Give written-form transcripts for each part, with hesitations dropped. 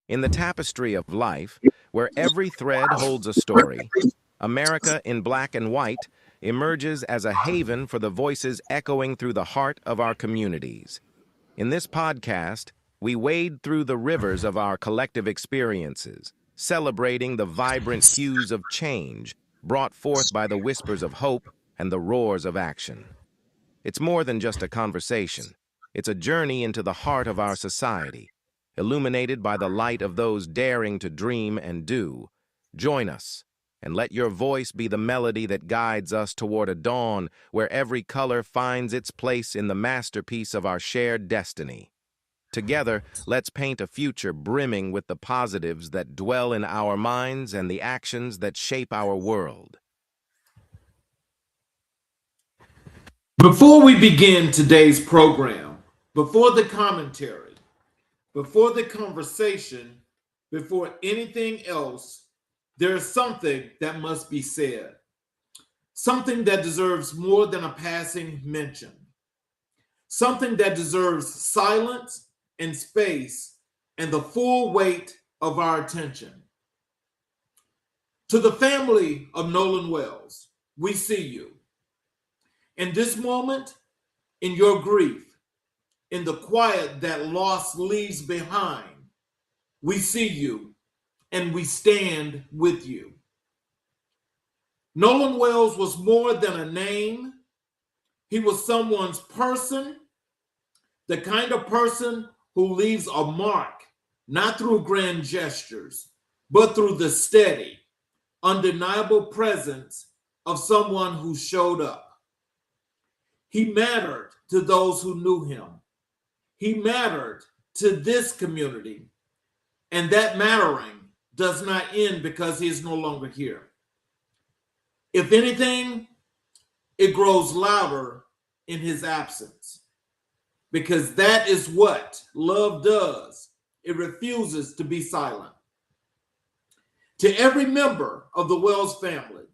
In the tapestry of life, where every thread holds a story, America in Black and White emerges as a haven for the voices echoing through the heart of our communities. In this podcast, we wade through the rivers of our collective experiences, celebrating the vibrant hues of change brought forth by the whispers of hope and the roars of action. It's more than just a conversation. It's a journey into the heart of our society, illuminated by the light of those daring to dream and do. Join us, and let your voice be the melody that guides us toward a dawn where every color finds its place in the masterpiece of our shared destiny. Together, let's paint a future brimming with the positives that dwell in our minds and the actions that shape our world. Before we begin today's program, before the commentary, before the conversation, before anything else, there is something that must be said. Something that deserves more than a passing mention. Something that deserves silence and space and the full weight of our attention. To the family of Nolan Wells, we see you. In this moment, in your grief, in the quiet that loss leaves behind, we see you and we stand with you. Nolan Wells was more than a name. He was someone's person, the kind of person who leaves a mark, not through grand gestures, but through the steady, undeniable presence of someone who showed up. He mattered to those who knew him. He mattered to this community. And that mattering does not end because he is no longer here. If anything, it grows louder in his absence. Because that is what love does. It refuses to be silent. To every member of the Wells family,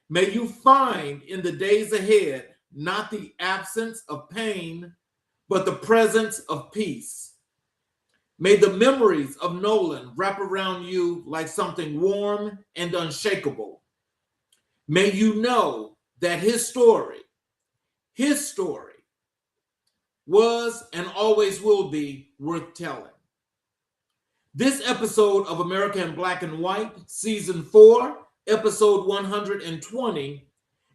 may you find in the days ahead not the absence of pain, but the presence of peace. May the memories of Nolan wrap around you like something warm and unshakable. May you know that his story was and always will be worth telling. This episode of America in Black and White, Season 4, Episode 120,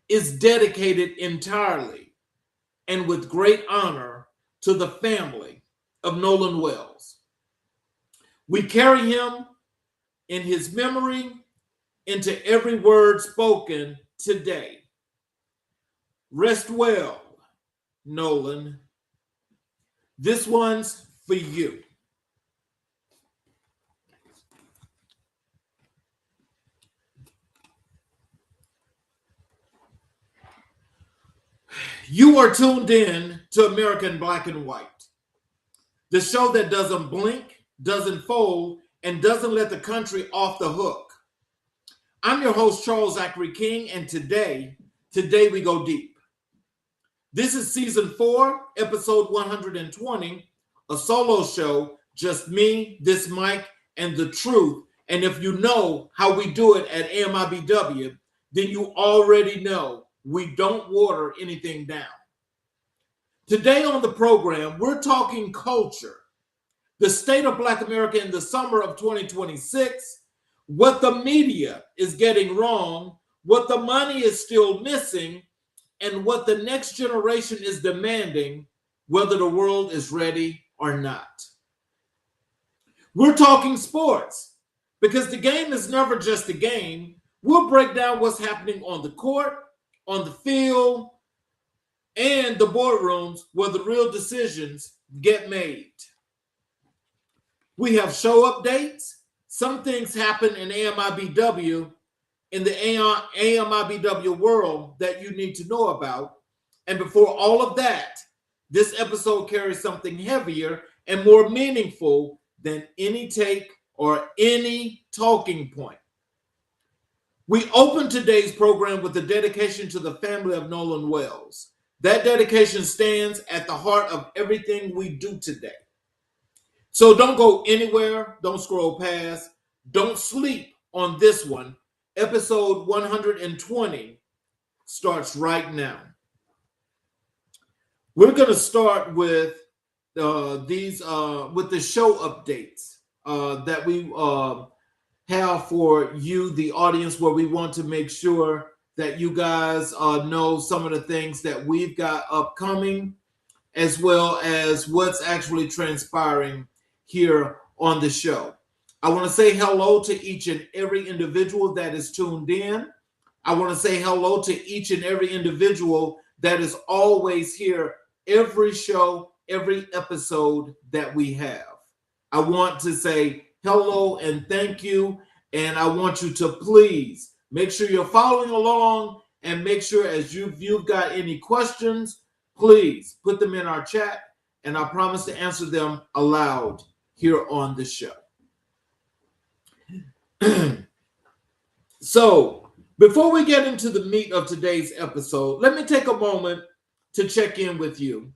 is dedicated entirely and with great honor to the family of Nolan Wells. We carry him in his memory into every word spoken today. Rest well, Nolan. This one's for you. You are tuned in to America in Black and White, the show that doesn't blink, doesn't fold, and doesn't let the country off the hook. I'm your host, Charles Zachary King, and today we go deep. This is Season 4, Episode 120, a solo show, just me, this mic, and the truth. And if you know how we do it at AMIBW, then you already know we don't water anything down. Today on the program, we're talking culture, the state of Black America in the summer of 2026, what the media is getting wrong, what the money is still missing, and what the next generation is demanding, whether the world is ready or not. We're talking sports, because the game is never just a game. We'll break down what's happening on the court, on the field, and the boardrooms where the real decisions get made. We have show updates. Some things happen in AMIBW, in the AMIBW world that you need to know about. And before all of that, this episode carries something heavier and more meaningful than any take or any talking point. We open today's program with a dedication to the family of Nolan Wells. That dedication stands at the heart of everything we do today. So don't go anywhere. Don't scroll past. Don't sleep on this one. Episode 120 starts right now. We're going to start with with the show updates that we have for you, the audience, where we want to make sure that you guys know some of the things that we've got upcoming, as well as what's actually transpiring here on the show. I want to say hello to each and every individual that is tuned in. I want to say hello to each and every individual that is always here every show, every episode that we have. I want to say hello and thank you. And I want you to please make sure you're following along, and make sure as you've got any questions, please put them in our chat, and I promise to answer them aloud here on the show. So before we get into the meat of today's episode, let me take a moment to check in with you,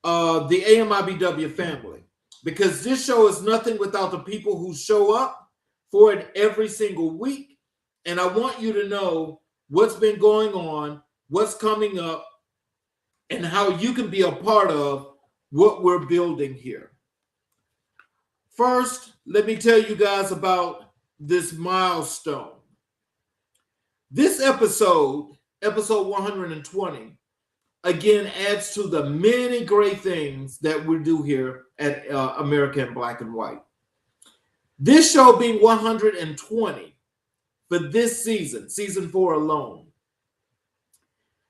the AMIBW family, because this show is nothing without the people who show up for it every single week. And I want you to know what's been going on, what's coming up, and how you can be a part of what we're building here. First, let me tell you guys about this milestone. This episode 120, again, adds to the many great things that we do here at American Black and White. This show being 120 for this season, season 4 alone,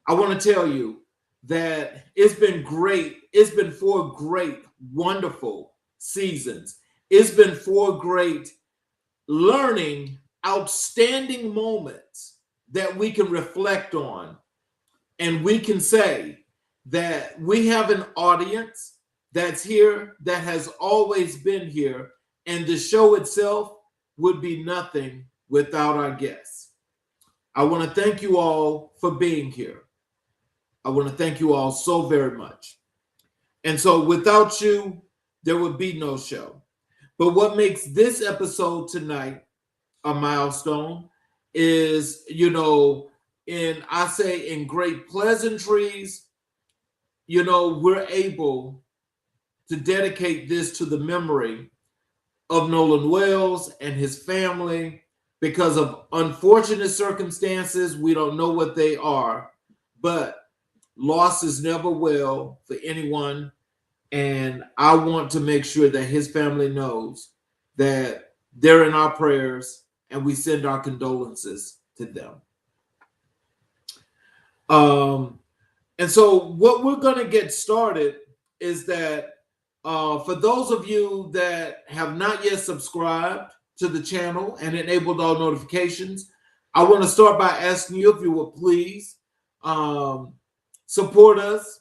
I want to tell you that it's been great. It's been 4 great, wonderful seasons. It's been 4 great learning, outstanding moments that we can reflect on. And we can say that we have an audience that's here, that has always been here. And the show itself would be nothing without our guests. I want to thank you all for being here. I want to thank you all so very much. And so without you, there would be no show. But what makes this episode tonight a milestone is, in great pleasantries, we're able to dedicate this to the memory of Nolan Wells and his family. Because of unfortunate circumstances, we don't know what they are, but loss is never well for anyone. And I want to make sure that his family knows that they're in our prayers, and we send our condolences to them. And so what we're going to get started is that for those of you that have not yet subscribed to the channel and enabled all notifications, I want to start by asking you if you would please support us,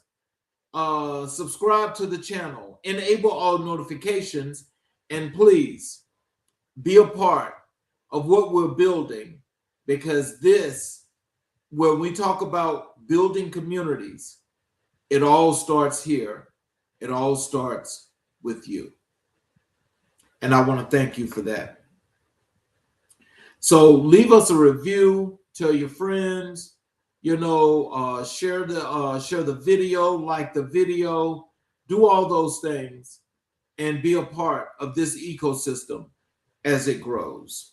subscribe to the channel, enable all notifications, and please be a part of what we're building, because this, when we talk about building communities, it all starts here. It all starts with you. And I want to thank you for that. So leave us a review, tell your friends, share the video, like the video, do all those things, and be a part of this ecosystem as it grows.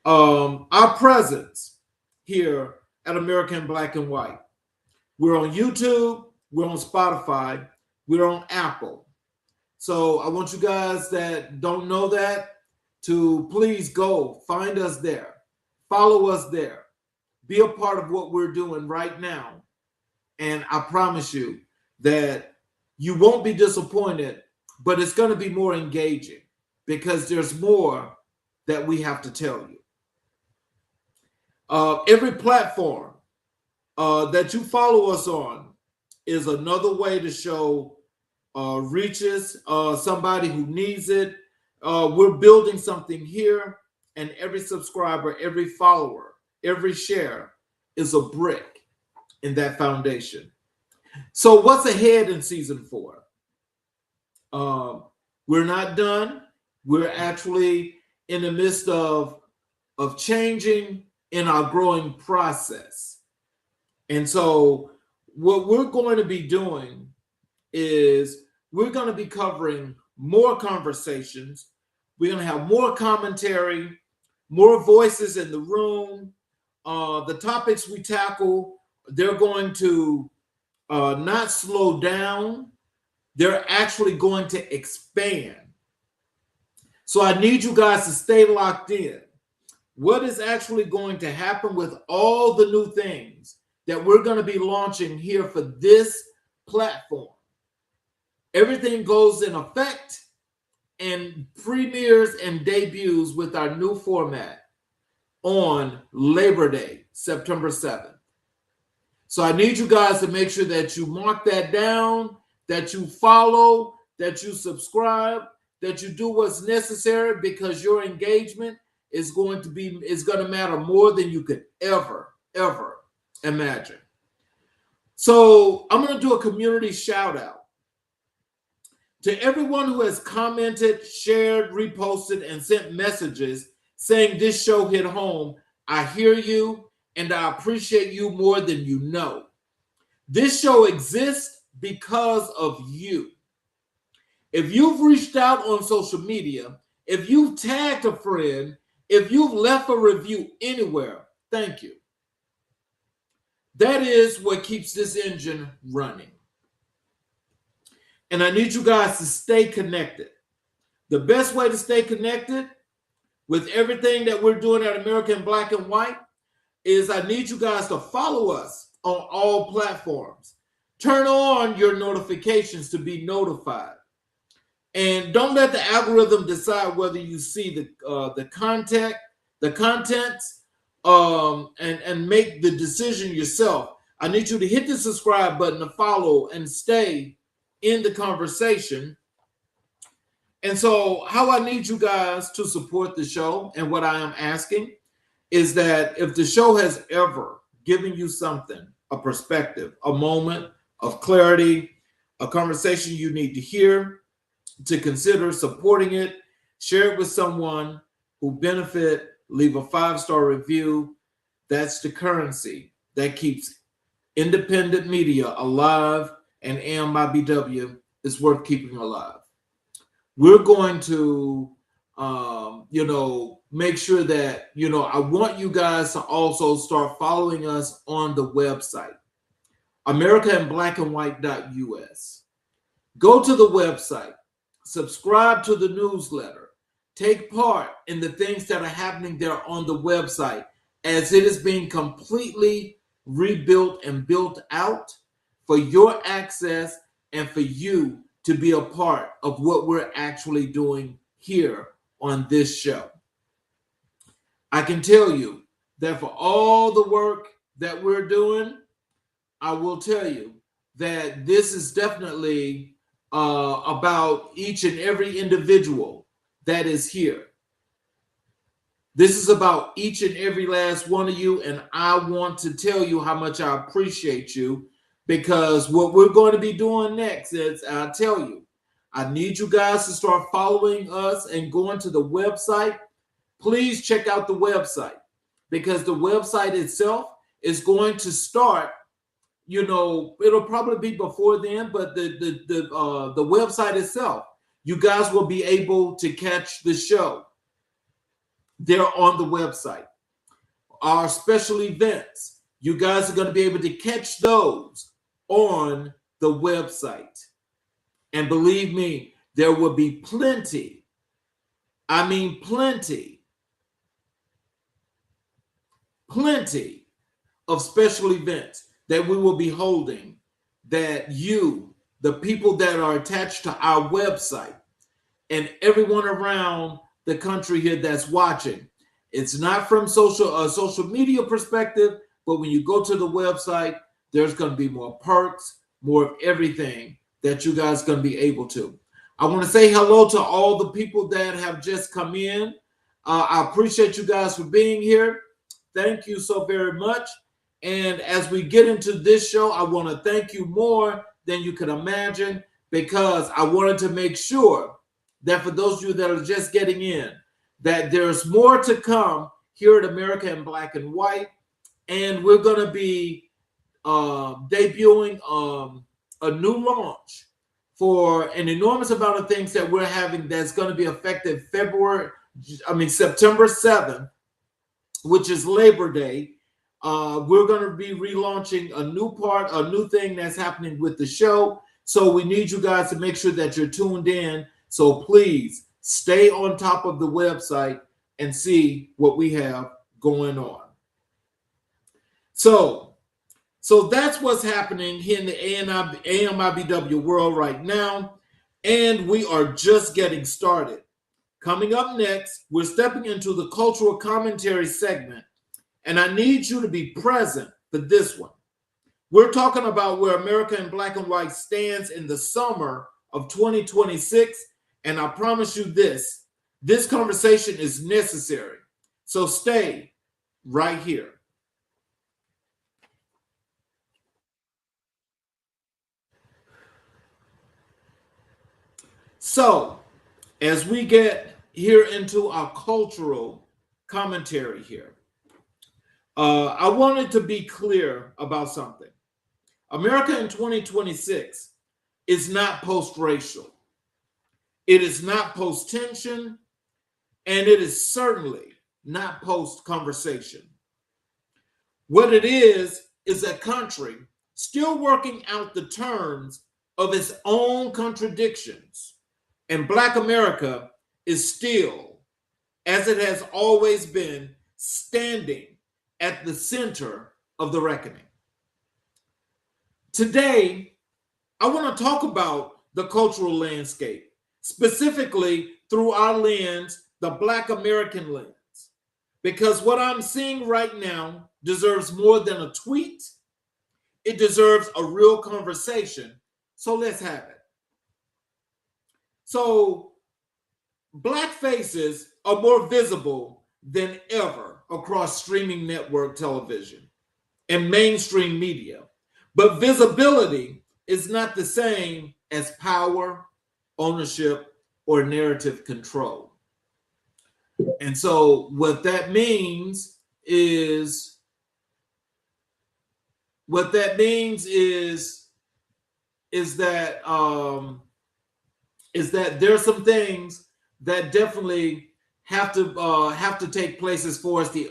Our presence here at American Black and White. We're on YouTube, we're on Spotify, we're on Apple. So I want you guys that don't know that to please go find us there, follow us there, be a part of what we're doing right now. And I promise you that you won't be disappointed, but it's going to be more engaging because there's more that we have to tell you. Every platform that you follow us on is another way to show reaches somebody who needs it. We're building something here, and every subscriber, every follower, every share is a brick in that foundation. So what's ahead in season 4? We're not done. We're actually in the midst of changing in our growing process. And so what we're going to be doing is we're going to be covering more conversations. We're going to have more commentary, more voices in the room. The topics we tackle, they're going to not slow down. They're actually going to expand. So I need you guys to stay locked in. What is actually going to happen with all the new things that we're going to be launching here for this platform? Everything goes in effect and premieres and debuts with our new format on Labor Day, September 7th. So I need you guys to make sure that you mark that down, that you follow, that you subscribe, that you do what's necessary, because your engagement is going to matter more than you could ever imagine. So I'm going to do a community shout out to everyone who has commented, shared, reposted, and sent messages saying this show hit home. I hear you and I appreciate you more than you know. This show exists because of you. If you've reached out on social media, if you've tagged a friend, if you've left a review anywhere, thank you. That is what keeps this engine running. And I need you guys to stay connected. The best way to stay connected with everything that we're doing at American Black and White is I need you guys to follow us on all platforms. Turn on your notifications to be notified. And don't let the algorithm decide whether you see the contents, and make the decision yourself. I need you to hit the subscribe button to follow and stay in the conversation. And so how I need you guys to support the show, and what I am asking is that if the show has ever given you something, a perspective, a moment of clarity, a conversation you need to hear, to consider supporting it, share it with someone who benefit, leave a 5-star review. That's the currency that keeps independent media alive, and AMIBW is worth keeping alive. We're going to, make sure that, I want you guys to also start following us on the website, AmericanBlackandWhite.us. Go to the website, subscribe to the newsletter, take part in the things that are happening there on the website as it is being completely rebuilt and built out for your access and for you to be a part of what we're actually doing here on this show. I can tell you that for all the work that we're doing, I will tell you that this is definitely about each and every individual that is here. This is about each and every last one of you, and I want to tell you how much I appreciate you, because what we're going to be doing next is, I'll tell you, I need you guys to start following us and going to the website. Please check out the website, because the website itself is going to start, it'll probably be before then, but the website itself, you guys will be able to catch the show there on the website. Our special events, you guys are going to be able to catch those on the website. And believe me, there will be plenty, I mean plenty of special events that we will be holding, that you, the people that are attached to our website, and everyone around the country here that's watching. It's not from social media perspective, but when you go to the website, there's going to be more perks, more of everything that you guys are going to be able to. I want to say hello to all the people that have just come in. I appreciate you guys for being here. Thank you so very much. And as we get into this show, I want to thank you more than you could imagine, because I wanted to make sure that for those of you that are just getting in, that there's more to come here at America in Black and White, and we're going to be debuting a new launch for an enormous amount of things that we're having that's going to be effective September 7th, which is Labor Day. We're going to be relaunching a new thing that's happening with the show. So we need you guys to make sure that you're tuned in. So please stay on top of the website and see what we have going on. So that's what's happening here in the AMIBW world right now. And we are just getting started. Coming up next, we're stepping into the cultural commentary segment. And I need you to be present for this one. We're talking about where America in Black and White stands in the summer of 2026. And I promise you this conversation is necessary. So stay right here. So as we get here into our cultural commentary here, I wanted to be clear about something. America in 2026 is not post-racial. It is not post-tension, and it is certainly not post-conversation. What it is a country still working out the terms of its own contradictions. And Black America is still, as it has always been, standing at the center of the reckoning. Today, I want to talk about the cultural landscape, specifically through our lens, the Black American lens, because what I'm seeing right now deserves more than a tweet. It deserves a real conversation. So let's have it. So Black faces are more visible than ever across streaming network television and mainstream media. But visibility is not the same as power, ownership, or narrative control. And so what that means is that there's some things that definitely have to take place as far as the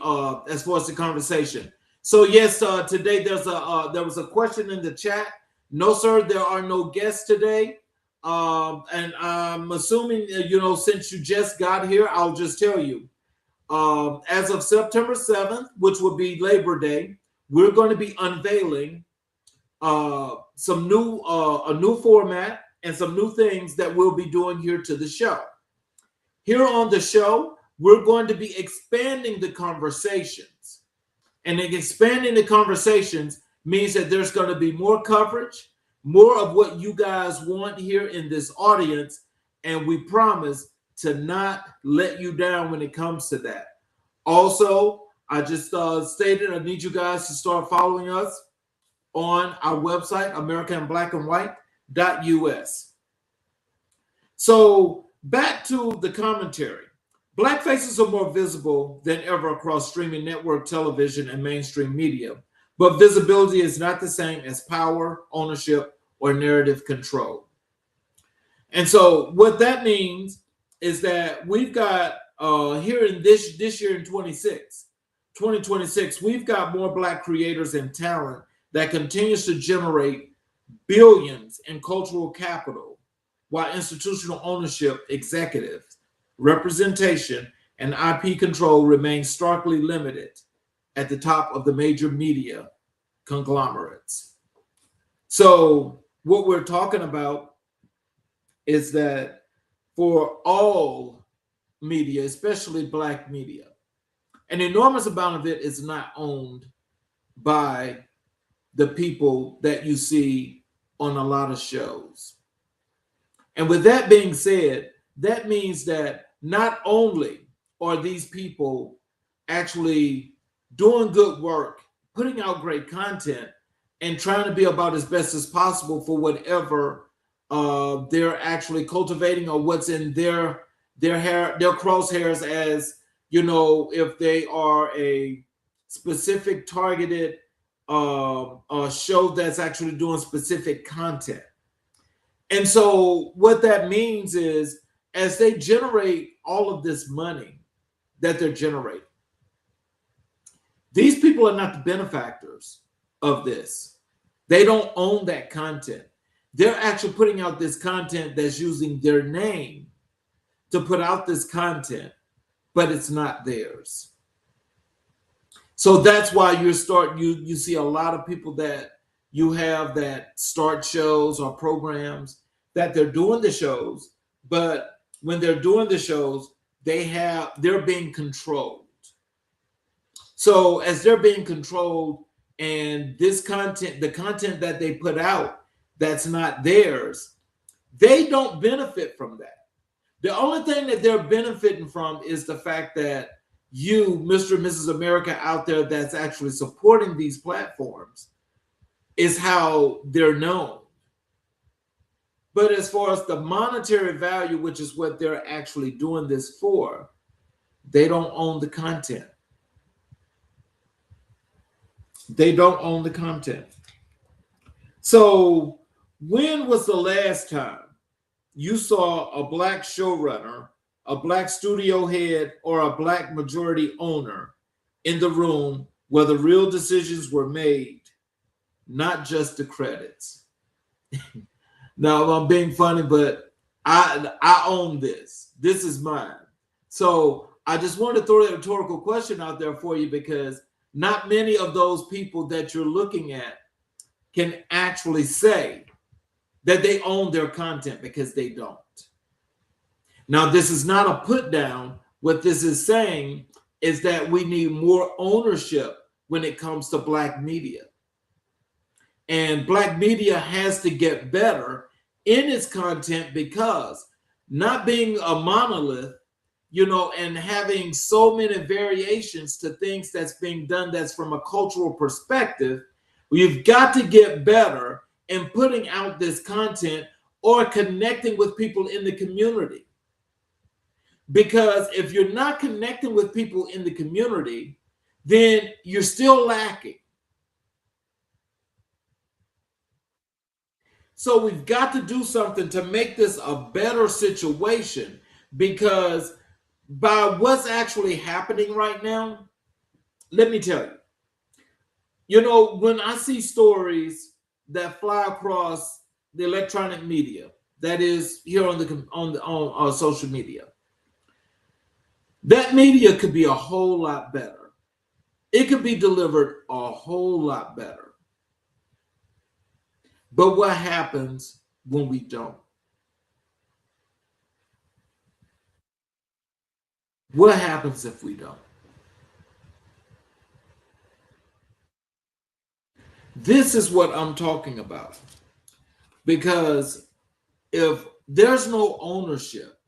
conversation. So yes, today there was a question in the chat. No, sir, there are no guests today. And I'm assuming, since you just got here, I'll just tell you, as of September 7th, which will be Labor Day, we're going to be unveiling a new format and some new things that we'll be doing here to the show. Here on the show, we're going to be expanding the conversations. And expanding the conversations means that there's going to be more coverage, more of what you guys want here in this audience, and we promise to not let you down when it comes to that. Also, I just stated I need you guys to start following us on our website, americanblackandwhite.us. So back to the commentary. Black faces are more visible than ever across streaming network television and mainstream media, but visibility is not the same as power, ownership, or narrative control. And so what that means is that we've got here in this year in 2026, we've got more Black creators and talent that continues to generate billions in cultural capital, while institutional ownership, executives, representation, and IP control remain starkly limited at the top of the major media conglomerates. So what we're talking about is that for all media, especially Black media, an enormous amount of it is not owned by the people that you see on a lot of shows. And with that being said, that means that not only are these people actually doing good work, putting out great content, and trying to be about as best as possible for whatever they're actually cultivating, or what's in their crosshairs, as if they are a specific targeted show that's actually doing specific content. And so what that means is, as they generate all of this money that they're generating, these people are not the benefactors of this. They don't own that content. They're actually putting out this content that's using their name to put out this content, but it's not theirs. So that's why you see a lot of people that you have that start shows or programs that they're doing the shows, but when they're doing the shows, they're being controlled. So as they're being controlled, and this content, the content that they put out that's not theirs, they don't benefit from that. The only thing that they're benefiting from is the fact that you, Mr. and Mrs. America out there that's actually supporting these platforms, is how they're known. But as far as the monetary value, which is what they're actually doing this for, they don't own the content. They don't own the content. So when was the last time you saw a Black showrunner, a Black studio head, or a Black majority owner in the room where the real decisions were made, not just the credits? Now, I'm being funny, but I own this. This is mine. So I just wanted to throw that rhetorical question out there for you, because not many of those people that you're looking at can actually say that they own their content, because they don't. Now, this is not a put down. What this is saying is that we need more ownership when it comes to Black media. And Black media has to get better in its content, because not being a monolith, and having so many variations to things that's being done that's from a cultural perspective, we've got to get better in putting out this content or connecting with people in the community. Because if you're not connecting with people in the community, then you're still lacking. So we've got to do something to make this a better situation, because by what's actually happening right now, let me tell you, when I see stories that fly across the electronic media, that is here on social media, that media could be a whole lot better. It could be delivered a whole lot better. But what happens when we don't? What happens if we don't? This is what I'm talking about. Because if there's no ownership,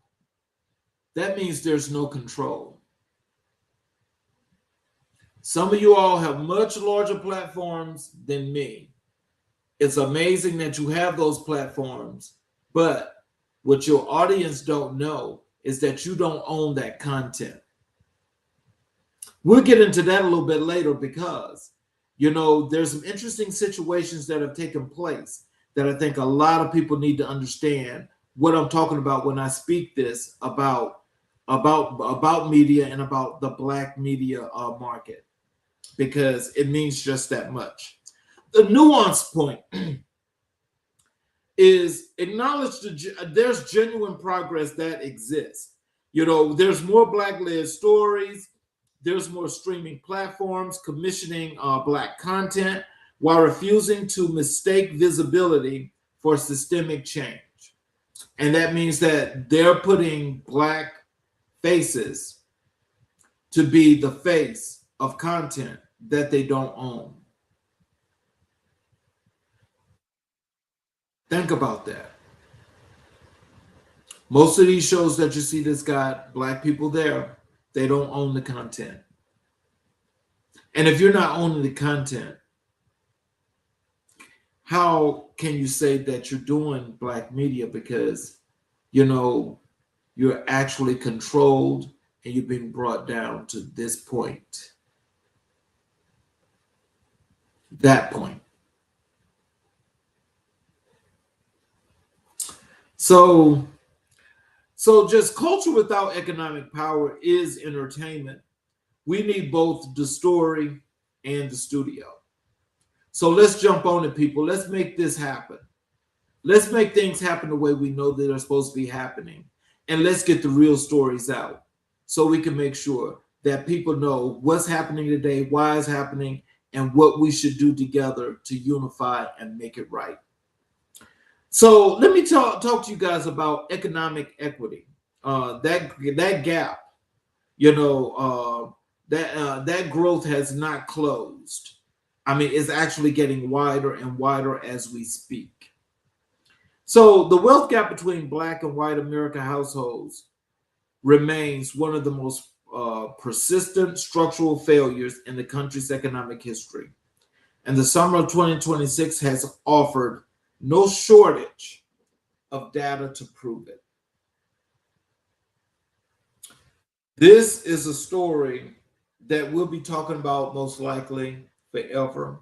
that means there's no control. Some of you all have much larger platforms than me. It's amazing that you have those platforms, but what your audience don't know is that you don't own that content. We'll get into that a little bit later, because there's some interesting situations that have taken place that I think a lot of people need to understand what I'm talking about when I speak this about media and about the Black media market, because it means just that much. The nuance point is acknowledge there's genuine progress that exists. There's more Black-led stories. There's more streaming platforms commissioning Black content while refusing to mistake visibility for systemic change. And that means that they're putting Black faces to be the face of content that they don't own. Think about that. Most of these shows that you see that's got Black people there, they don't own the content. And if you're not owning the content, how can you say that you're doing black media because, you know, you're actually controlled and you've been brought down to this point, that point. So just culture without economic power is entertainment. We need both the story and the studio. So let's jump on it, people. Let's make this happen. Let's make things happen the way we know that they're supposed to be happening. And let's get the real stories out so we can make sure that people know what's happening today, why it's happening, and what we should do together to unify and make it right. So let me talk to you guys about economic equity. That gap, that growth has not closed. I mean, it's actually getting wider and wider as we speak. So the wealth gap between Black and white American households remains one of the most persistent structural failures in the country's economic history. And the summer of 2026 has offered no shortage of data to prove it. This is a story that we'll be talking about most likely forever,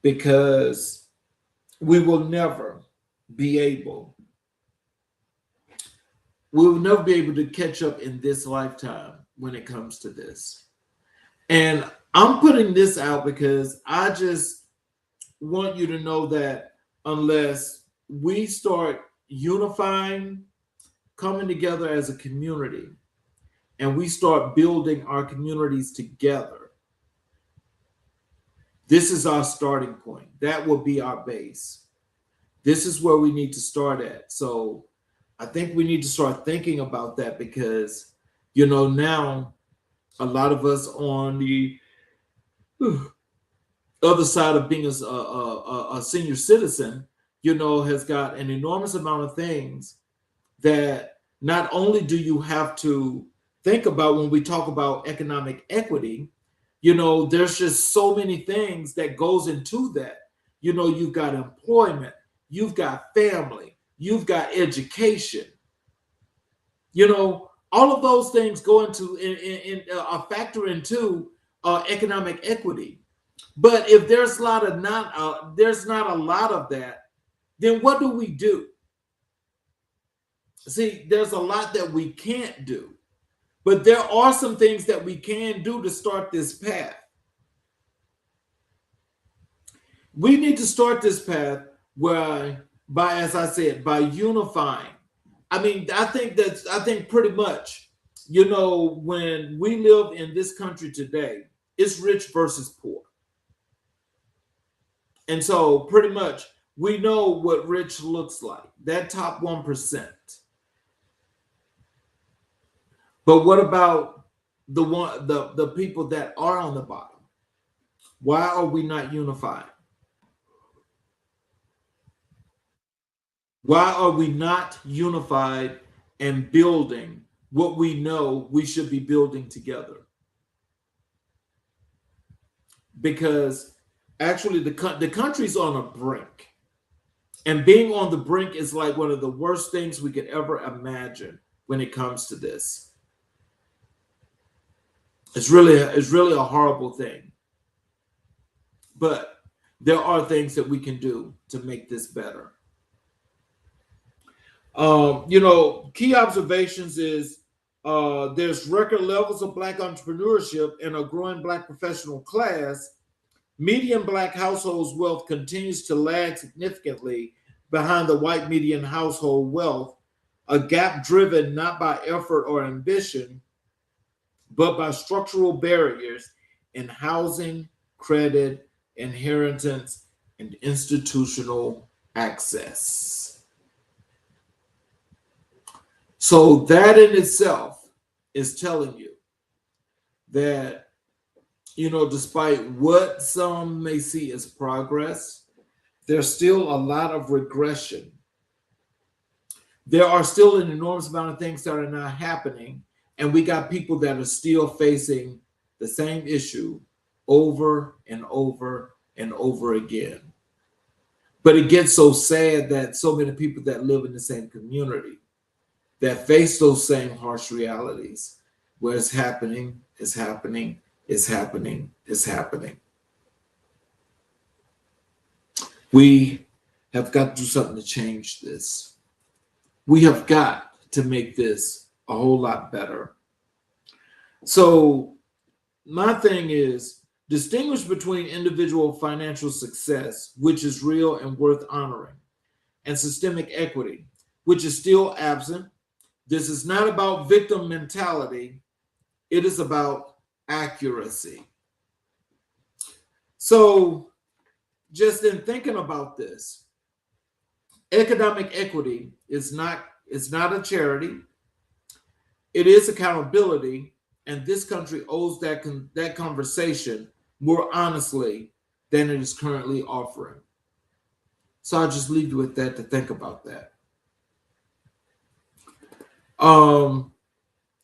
because we will never be able to catch up in this lifetime when it comes to this. And I'm putting this out because I just want you to know that unless we start unifying, coming together as a community, and we start building our communities together, this is our starting point. That will be our base. This is where we need to start at. So I think we need to start thinking about that because, now a lot of us on the other side of being a senior citizen, has got an enormous amount of things that not only do you have to think about when we talk about economic equity, there's just so many things that goes into that. You've got employment, you've got family, you've got education. All of those things go into a factor into economic equity. But if there's not a lot of that, then what do we do? See, there's a lot that we can't do, but there are some things that we can do to start this path. We need to start this path as I said, by unifying. I mean, I think pretty much, when we live in this country today, it's rich versus poor. And so pretty much we know what rich looks like, that top 1%. But what about the people that are on the bottom? Why are we not unified? Why are we not unified and building what we know we should be building together? Because actually the country's on a brink. And being on the brink is like one of the worst things we could ever imagine when it comes to this. It's really a horrible thing. But there are things that we can do to make this better. Key observations is there's record levels of Black entrepreneurship and a growing Black professional class. Median Black households' wealth continues to lag significantly behind the white median household wealth, a gap driven not by effort or ambition, but by structural barriers in housing, credit, inheritance, and institutional access. So that in itself is telling you that, despite what some may see as progress, there's still a lot of regression. There are still an enormous amount of things that are not happening, and we got people that are still facing the same issue over and over and over again. But it gets so sad that so many people that live in the same community that face those same harsh realities where it's happening, it's happening, it's happening, it's happening. We have got to do something to change this. We have got to make this a whole lot better. So my thing is distinguish between individual financial success, which is real and worth honoring, and systemic equity, which is still absent. This is not about victim mentality. It is about accuracy. So just in thinking about this, economic equity is not a charity. It is accountability, and this country owes that conversation more honestly than it is currently offering. So I'll just leave you with that to think about that.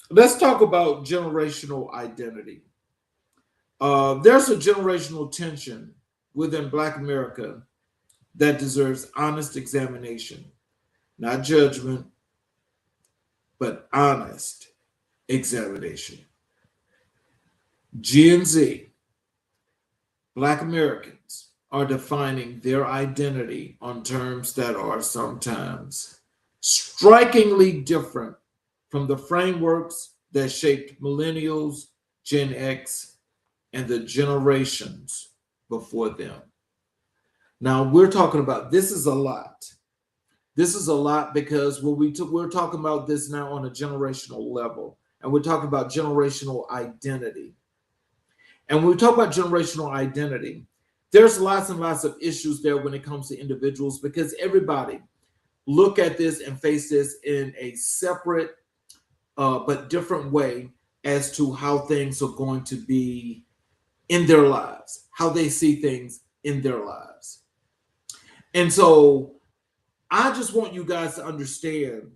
Let's talk about generational identity. There's a generational tension within Black America that deserves honest examination, not judgment, but honest examination. Gen Z, Black Americans, are defining their identity on terms that are sometimes strikingly different from the frameworks that shaped millennials, Gen X, and the generations before them. Now we're talking about, this is a lot. This is a lot because we're talking about this now on a generational level, and we're talking about generational identity. And when we talk about generational identity, there's lots and lots of issues there when it comes to individuals, because everybody look at this and face this in a separate but different way as to how things are going to be in their lives, how they see things in their lives. And so I just want you guys to understand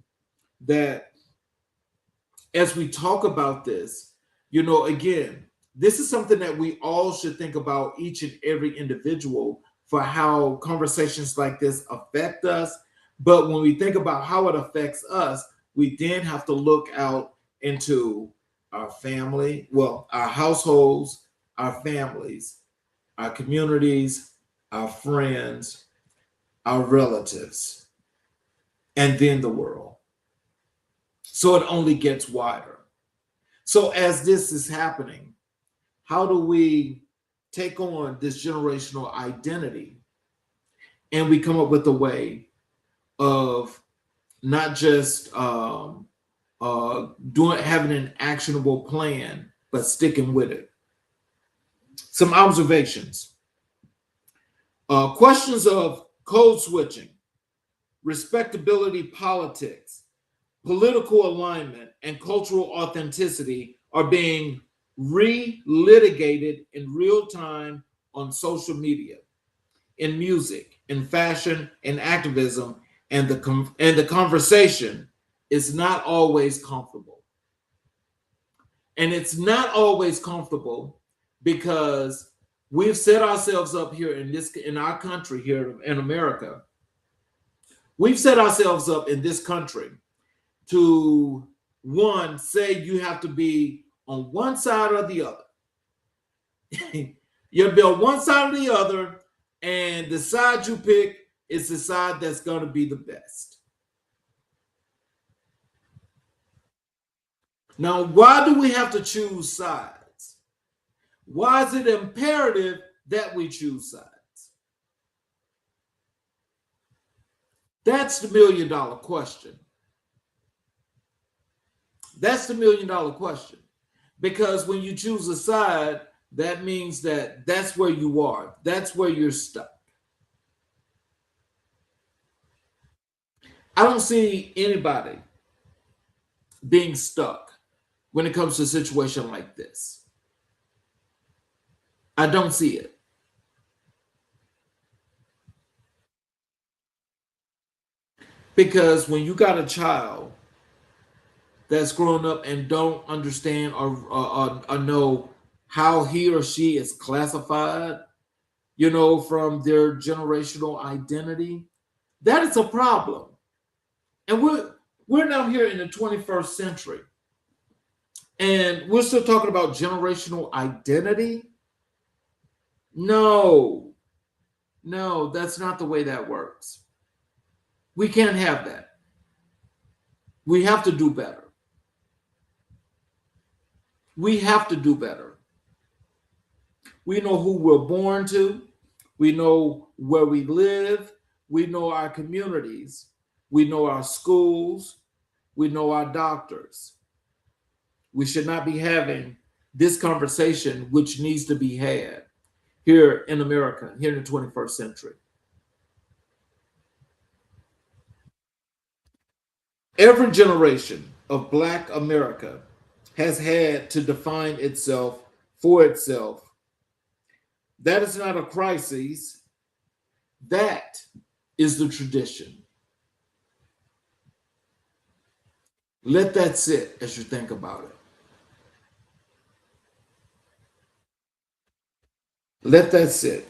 that as we talk about this, again, this is something that we all should think about, each and every individual, for how conversations like this affect us. But when we think about how it affects us, we then have to look out into our family, our households, our families, our communities, our friends, our relatives, and then the world. So it only gets wider. So as this is happening, how do we take on this generational identity? And we come up with a way of not just having an actionable plan, but sticking with it. Some observations. Questions of code switching, respectability politics, political alignment, and cultural authenticity are being re-litigated in real time on social media, in music, in fashion, in activism, and the conversation is not always comfortable. And it's not always comfortable because we've set ourselves up here in our country here in America. We've set ourselves up in this country to, one, say you have to be on one side or the other. You have to be on one side or the other, and the side you pick is the side that's going to be the best. Now, why do we have to choose sides? Why is it imperative that we choose sides? That's the million-dollar question. That's the million-dollar question. Because when you choose a side, that means that that's where you are. That's where you're stuck. I don't see anybody being stuck when it comes to a situation like this. I don't see it. Because when you got a child that's grown up and don't understand or know how he or she is classified, from their generational identity. That is a problem. And we're now here in the 21st century. And we're still talking about generational identity. No, that's not the way that works. We can't have that. We have to do better. We have to do better. We know who we're born to. We know where we live. We know our communities. We know our schools. We know our doctors. We should not be having this conversation, which needs to be had here in America, here in the 21st century. Every generation of Black America has had to define itself for itself. That is not a crisis. That is the tradition. Let that sit as you think about it. Let that sit.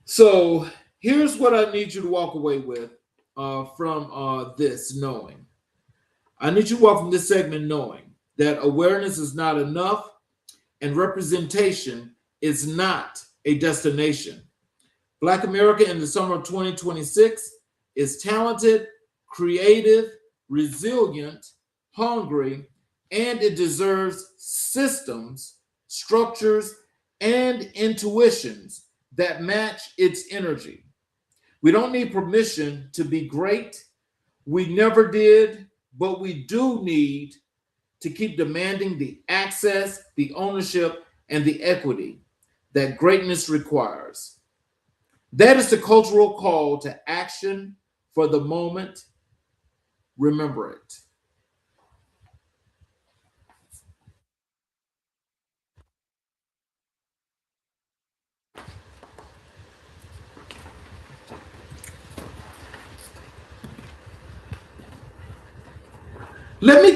So here's what I need you to walk away with from this knowing. I need you to walk from this segment knowing that awareness is not enough and representation is not a destination. Black America in the summer of 2026 is talented, creative, resilient, hungry, and it deserves systems, structures, and intuitions that match its energy. We don't need permission to be great. We never did, but we do need to keep demanding the access, the ownership, and the equity that greatness requires. That is the cultural call to action for the moment. Remember it. Let me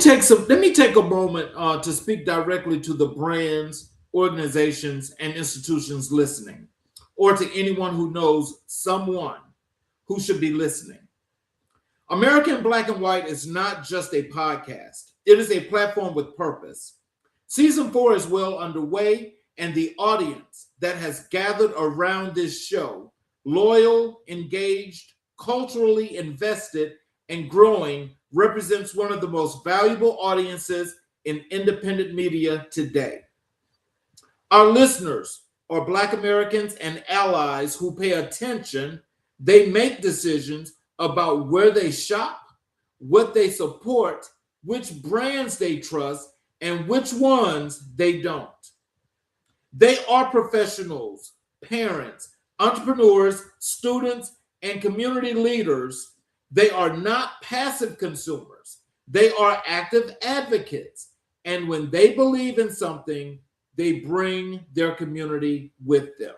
take a moment to speak directly to the brands, organizations, and institutions listening, or to anyone who knows someone who should be listening. American Black and White is not just a podcast. It is a platform with purpose. Season 4 is well underway, and the audience that has gathered around this show, loyal, engaged, culturally invested, and growing, represents one of the most valuable audiences in independent media today. Our listeners are Black Americans and allies who pay attention. They make decisions about where they shop, what they support, which brands they trust, and which ones they don't. They are professionals, parents, entrepreneurs, students, and community leaders. They are not passive consumers. They are active advocates. And when they believe in something, they bring their community with them.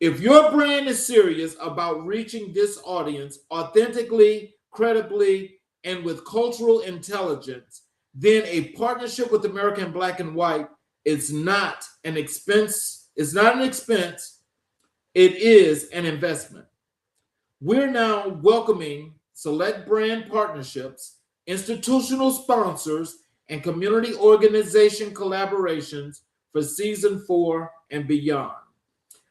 If your brand is serious about reaching this audience authentically, credibly, and with cultural intelligence, then a partnership with American Black and White is not an expense. It's not an expense. It is an investment. We're now welcoming select brand partnerships, institutional sponsors, and community organization collaborations for season 4 and beyond.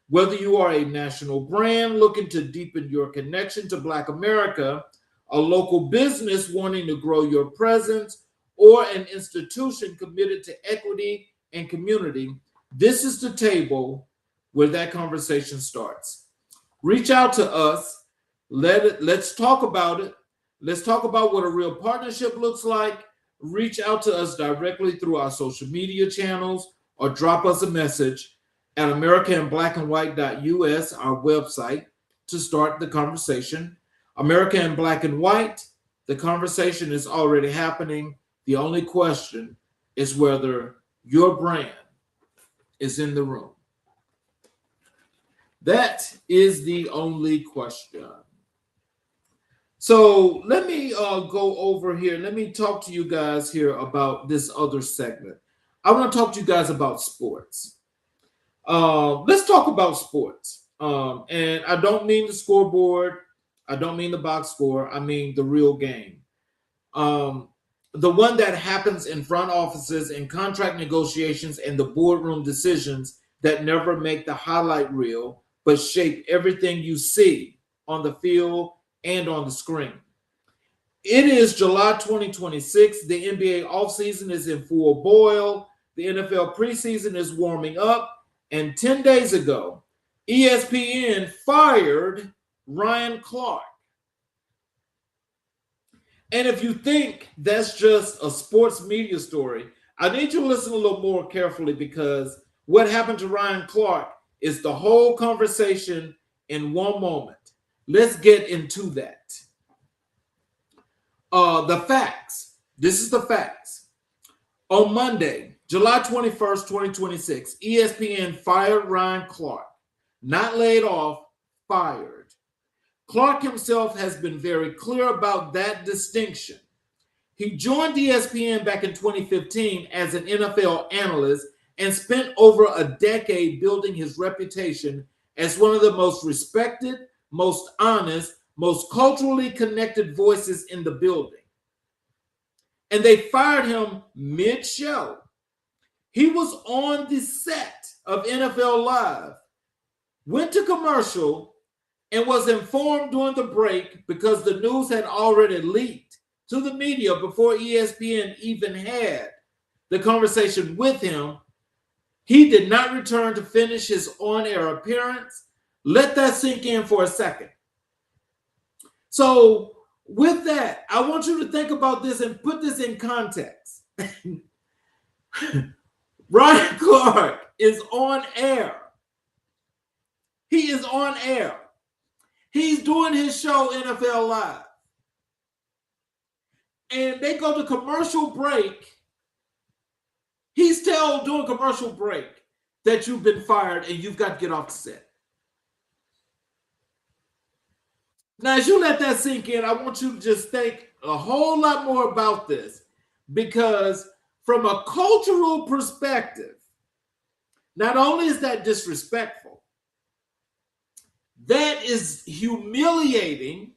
Whether you are a national brand looking to deepen your connection to Black America, a local business wanting to grow your presence, or an institution committed to equity and community, this is the table where that conversation starts. Reach out to us. Let's talk about it. Let's talk about what a real partnership looks like. Reach out to us directly through our social media channels or drop us a message at americanblackandwhite.us, our website, to start the conversation. America in Black and White, the conversation is already happening. The only question is whether your brand is in the room. That is the only question. So let me go over here. Let me talk to you guys here about this other segment. I want to talk to you guys about sports. Let's talk about sports. And I don't mean the scoreboard. I don't mean the box score. I mean the real game. Um, the one that happens in front offices and contract negotiations and the boardroom decisions that never make the highlight reel, but shape everything you see on the field and on the screen. It is July 2026. The NBA offseason is in full boil. The NFL preseason is warming up. And 10 days ago, ESPN fired Ryan Clark. And if you think that's just a sports media story, I need you to listen a little more carefully, because what happened to Ryan Clark is the whole conversation in one moment. Let's get into that. The facts. This is the facts. On Monday, July 21st, 2026, ESPN fired Ryan Clark. Not laid off, fired. Clark himself has been very clear about that distinction. He joined ESPN back in 2015 as an NFL analyst and spent over a decade building his reputation as one of the most respected, most honest, most culturally connected voices in the building. And they fired him mid-show. He was on the set of NFL Live, went to commercial, and was informed during the break, because the news had already leaked to the media before ESPN even had the conversation with him. He did not return to finish his on-air appearance. Let that sink in for a second. So with that, I want you to think about this and put this in context. Ryan Clark is on air. He is on air. He's doing his show NFL Live. And they go to commercial break. He's told during commercial break that you've been fired and you've got to get off the set. Now, as you let that sink in, I want you to just think a whole lot more about this, because from a cultural perspective, not only is that disrespectful, that is humiliating,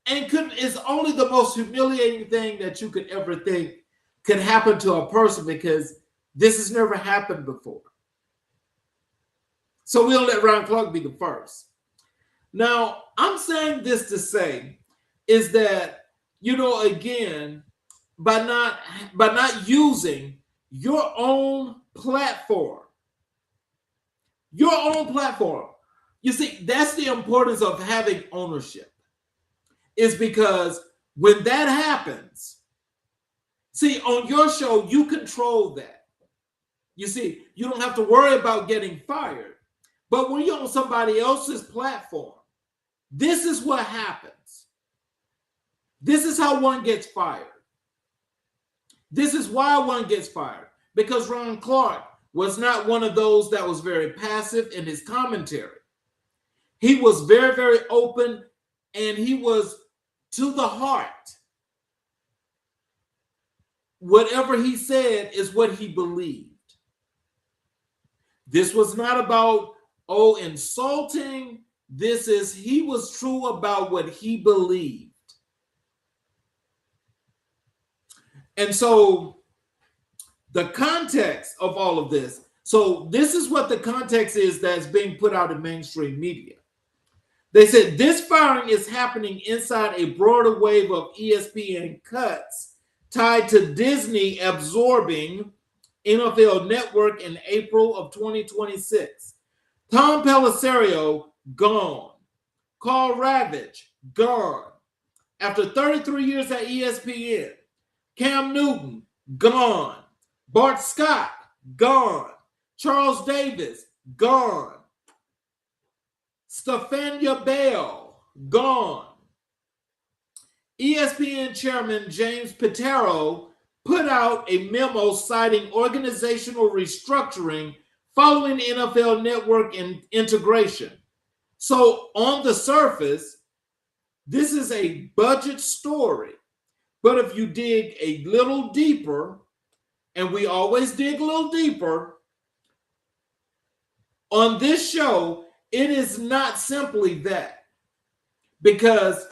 and is only the most humiliating thing that you could ever think could happen to a person, because this has never happened before. So we'll let Ryan Clark be the first. Now, I'm saying this to say is that, again, by not using your own platform, you see, that's the importance of having ownership, is because when that happens, see, on your show, you control that. You see, you don't have to worry about getting fired. But when you're on somebody else's platform, this is what happens. This is how one gets fired. This is why one gets fired. Because Ryan Clark was not one of those that was very passive in his commentary. He was very, very open, and he was to the heart. Whatever he said is what he believed. This was not about, insulting. He was true about what he believed. And so the context of all of this, so this is what the context is that's being put out in mainstream media. They said this firing is happening inside a broader wave of ESPN cuts tied to Disney absorbing NFL Network in April of 2026. Tom Pelissero, gone. Carl Ravitch, gone. After 33 years at ESPN, Cam Newton, gone. Bart Scott, gone. Charles Davis, gone. Stephania Bell, gone. ESPN chairman James Pitero put out a memo citing organizational restructuring following the NFL Network integration. So on the surface, this is a budget story. But if you dig a little deeper, and we always dig a little deeper, On this show, it is not simply that, because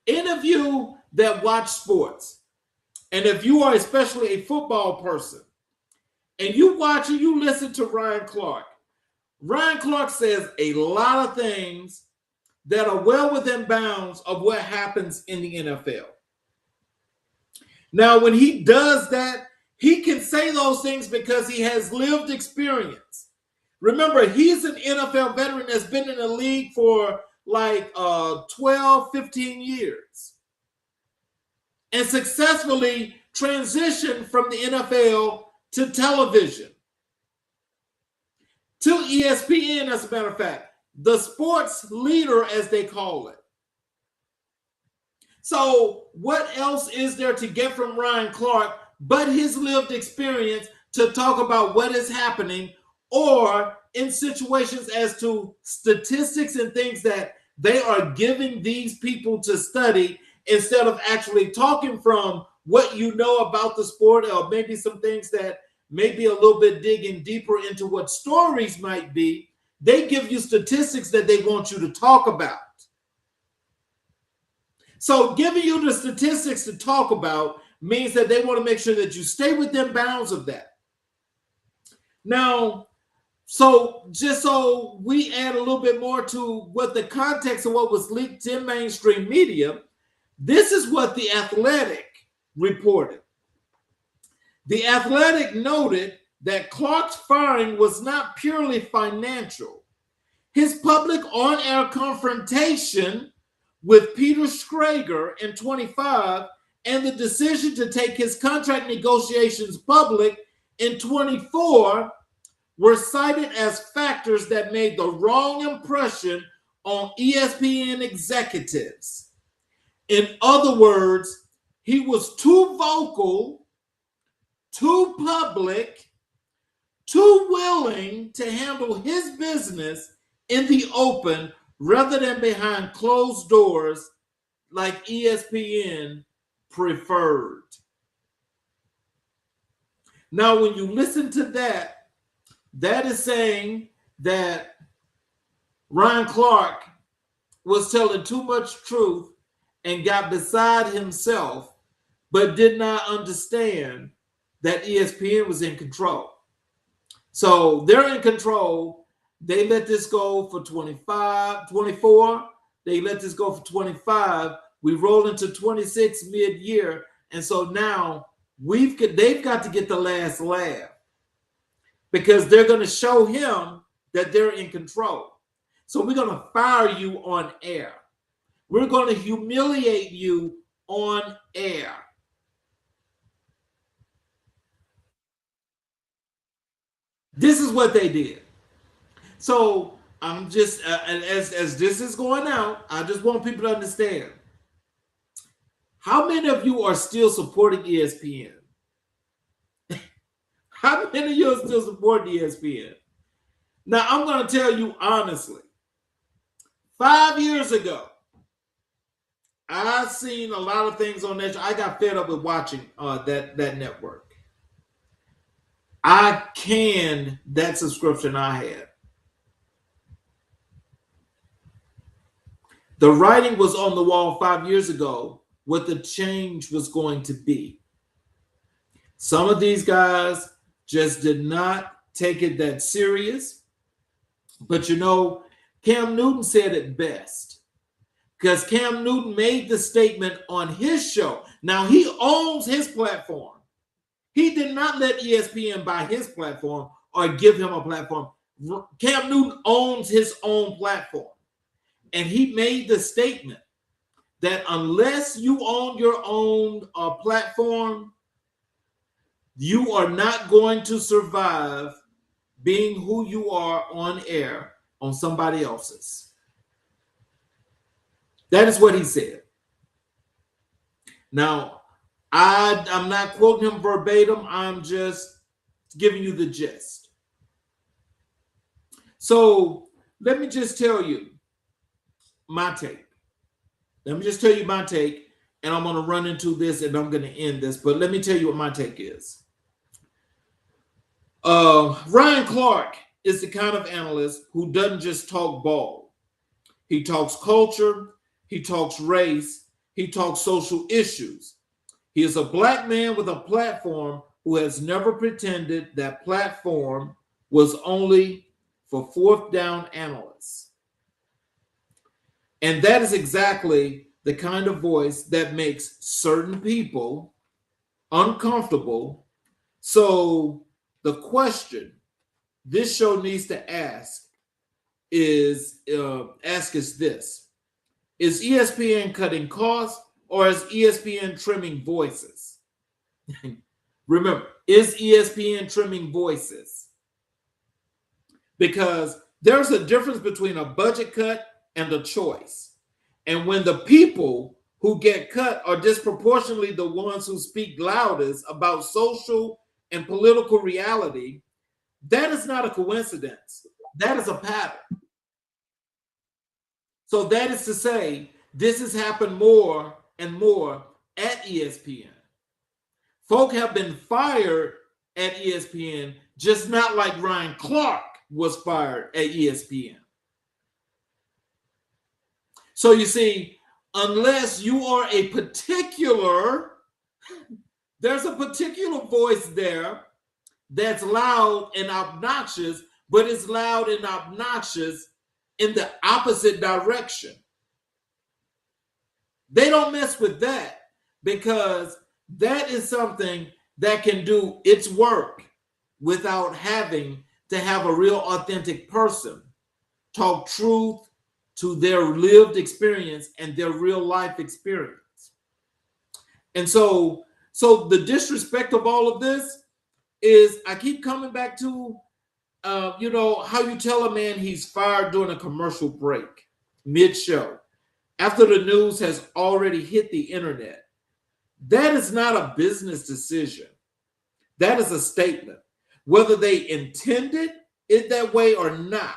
any of you that watch sports, and if you are especially a football person, and you watch and you listen to Ryan Clark says a lot of things that are well within bounds of what happens in the NFL. Now, when he does that, he can say those things because he has lived experience. Remember, he's an NFL veteran that's been in the league for like 12, 15 years and successfully transitioned from the NFL to television, to ESPN, as a matter of fact, the sports leader, as they call it. So what else is there to get from Ryan Clark but his lived experience to talk about what is happening, or in situations as to statistics and things that they are giving these people to study, instead of actually talking from what you know about the sport, or maybe some things that may be a little bit digging deeper into what stories might be. They give you statistics that they want you to talk about. So giving you the statistics to talk about means that they want to make sure that you stay within bounds of that. Now, so just so we add a little bit more to what the context of what was leaked in mainstream media, this is what The Athletic reported. The Athletic noted that Clark's firing was not purely financial. His public on-air confrontation with Peter Schrager in 25 and the decision to take his contract negotiations public in 24 were cited as factors that made the wrong impression on ESPN executives. In other words, he was too vocal, too public, too willing to handle his business in the open rather than behind closed doors like ESPN preferred. Now, when you listen to that, that is saying that Ryan Clark was telling too much truth and got beside himself, but did not understand that ESPN was in control. So they're in control. They let this go for 24. They let this go for 25. We roll into 26 mid-year. And so now they've got to get the last laugh, because they're going to show him that they're in control. So we're going to fire you on air. We're going to humiliate you on air. This is what they did. So I'm just, as this is going out, I just want people to understand. How many of you are still supporting ESPN? How many of you are still supporting ESPN? Now, I'm going to tell you honestly, 5 years ago, I've seen a lot of things on that. I got fed up with watching that network. I canned that subscription I had. The writing was on the wall 5 years ago what the change was going to be. Some of these guys just did not take it that serious. But you know, Cam Newton said it best, because Cam Newton made the statement on his show. Now, he owns his platform. He did not let ESPN buy his platform or give him a platform. Cam Newton owns his own platform. And he made the statement that unless you own your own platform, you are not going to survive being who you are on air on somebody else's. That is what he said. Now, I'm not quoting him verbatim. I'm just giving you the gist. So let me just tell you my take. Let me just tell you my take, and I'm going to run into this and I'm going to end this. But let me tell you what my take is. Ryan Clark is the kind of analyst who doesn't just talk ball. He talks culture, he talks race, he talks social issues. He is a black man with a platform who has never pretended that platform was only for fourth down analysts. And that is exactly the kind of voice that makes certain people uncomfortable. So the question this show needs to ask is this: is ESPN cutting costs or is ESPN trimming voices? Remember, is ESPN trimming voices? Because there's a difference between a budget cut and a choice. And when the people who get cut are disproportionately the ones who speak loudest about social and political reality, that is not a coincidence. That is a pattern. So that is to say, this has happened more and more at ESPN. Folk have been fired at ESPN, just not like Ryan Clark was fired at ESPN. So you see, unless you are a particular, there's a particular voice there that's loud and obnoxious, but it's loud and obnoxious in the opposite direction. They don't mess with that because that is something that can do its work without having to have a real authentic person talk truth to their lived experience and their real life experience. And so the disrespect of all of this is, I keep coming back to, how you tell a man he's fired during a commercial break, mid-show, after the news has already hit the internet. That is not a business decision. That is a statement. Whether they intended it that way or not,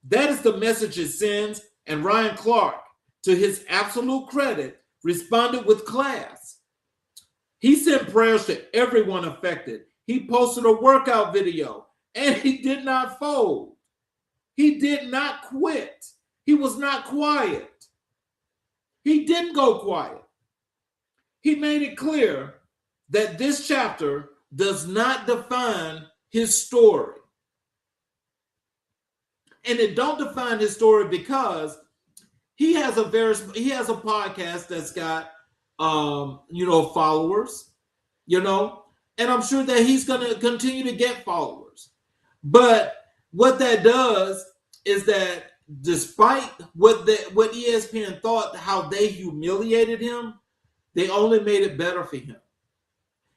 that is the message it sends. And Ryan Clark, to his absolute credit, responded with class. He sent prayers to everyone affected. He posted a workout video, and he did not fold. He did not quit. He was not quiet. He didn't go quiet. He made it clear that this chapter does not define his story. And it don't define his story because he has a podcast that's got followers, and I'm sure that he's going to continue to get followers. But what that does is that despite what ESPN thought, how they humiliated him, they only made it better for him.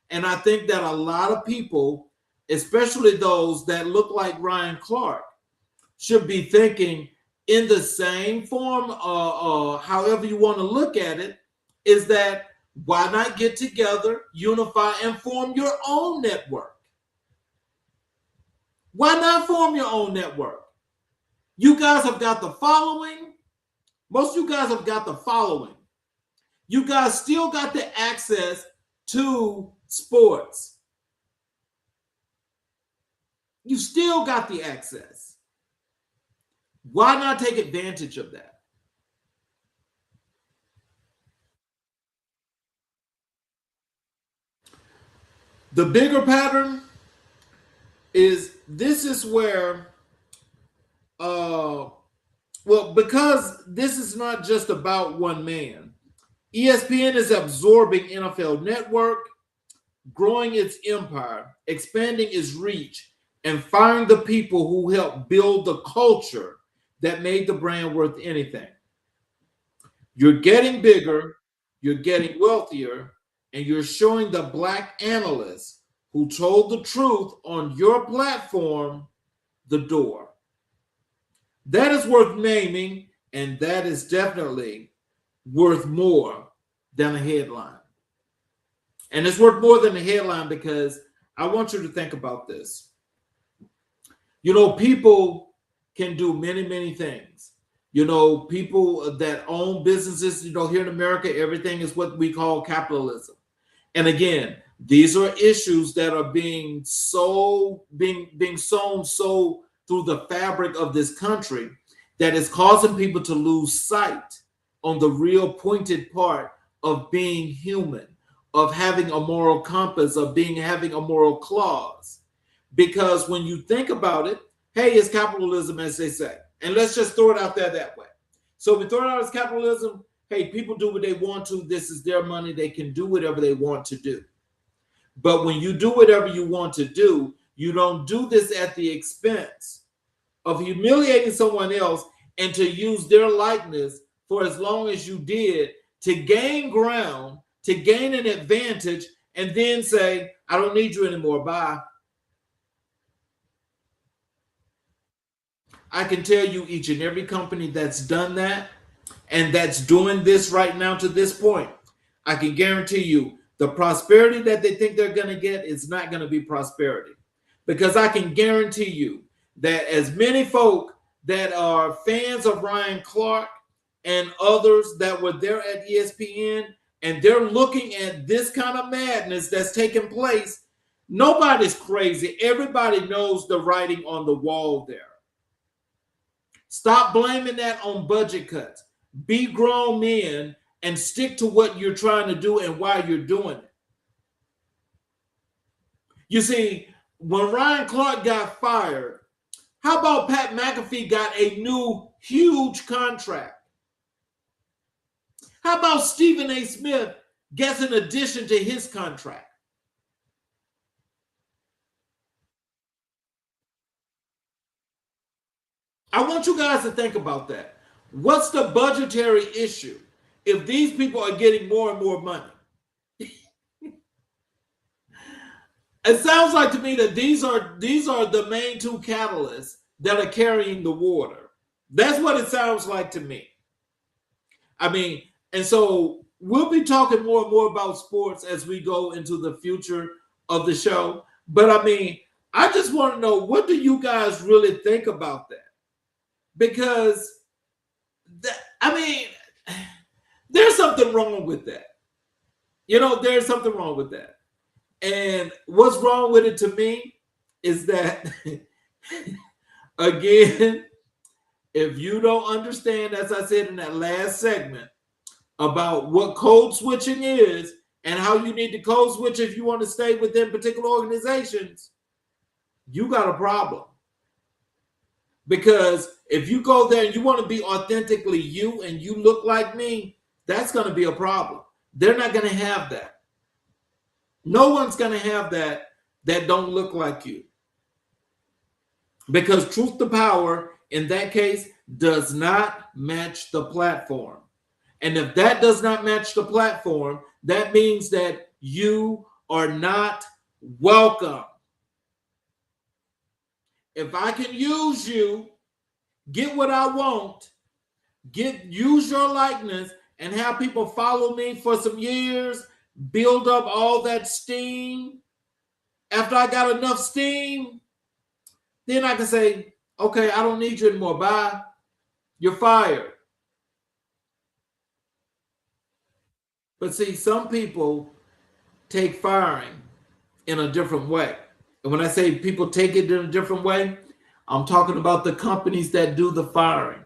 And I think that a lot of people, especially those that look like Ryan Clark, should be thinking in the same form, however you want to look at it, is that why not get together, unify, and form your own network? Why not form your own network? You guys have got the following. Most of you guys have got the following. You guys still got the access to sports. You still got the access. Why not take advantage of that? The bigger pattern is this is where, because this is not just about one man, ESPN is absorbing NFL Network, growing its empire, expanding its reach, and firing the people who helped build the culture that made the brand worth anything. You're getting bigger, you're getting wealthier, and you're showing the black analysts who told the truth on your platform the door. That is worth naming, and that is definitely worth more than a headline. And it's worth more than a headline because I want you to think about this. People can do many, many things. People that own businesses, here in America, everything is what we call capitalism. And again, These are issues that are being sown so through the fabric of this country that is causing people to lose sight on the real pointed part of being human, of having a moral compass, of having a moral clause. Because when you think about it, hey, it's capitalism, as they say. And let's just throw it out there that way. So we throw it out as capitalism. Hey, people do what they want to. This is their money. They can do whatever they want to do. But when you do whatever you want to do, you don't do this at the expense of humiliating someone else and to use their likeness for as long as you did to gain ground, to gain an advantage, and then say, I don't need you anymore. Bye. I can tell you each and every company that's done that and that's doing this right now to this point, I can guarantee you the prosperity that they think they're going to get is not going to be prosperity. Because I can guarantee you that as many folk that are fans of Ryan Clark and others that were there at ESPN, and they're looking at this kind of madness that's taking place, nobody's crazy. Everybody knows the writing on the wall there. Stop blaming that on budget cuts. Be grown men and stick to what you're trying to do and why you're doing it. You see, when Ryan Clark got fired, how about Pat McAfee got a new huge contract? How about Stephen A. Smith gets an addition to his contract? I want you guys to think about that. What's the budgetary issue if these people are getting more and more money? It sounds like to me that these are the main two catalysts that are carrying the water. That's what it sounds like to me. I mean, and so we'll be talking more and more about sports as we go into the future of the show. But I mean, I just want to know, what do you guys really think about that? Because there's something wrong with that. There's something wrong with that. And what's wrong with it to me is that, again, if you don't understand, as I said in that last segment, about what code switching is and how you need to code switch if you want to stay within particular organizations, you got a problem. Because if you go there and you want to be authentically you and you look like me, that's going to be a problem. They're not going to have that. No one's going to have that don't look like you. Because truth to power, in that case, does not match the platform. And if that does not match the platform, that means that you are not welcome. If I can use you, get what I want, use your likeness, and have people follow me for some years, build up all that steam. After I got enough steam, then I can say, okay, I don't need you anymore. Bye. You're fired. But see, some people take firing in a different way. And when I say people take it in a different way, I'm talking about the companies that do the firing.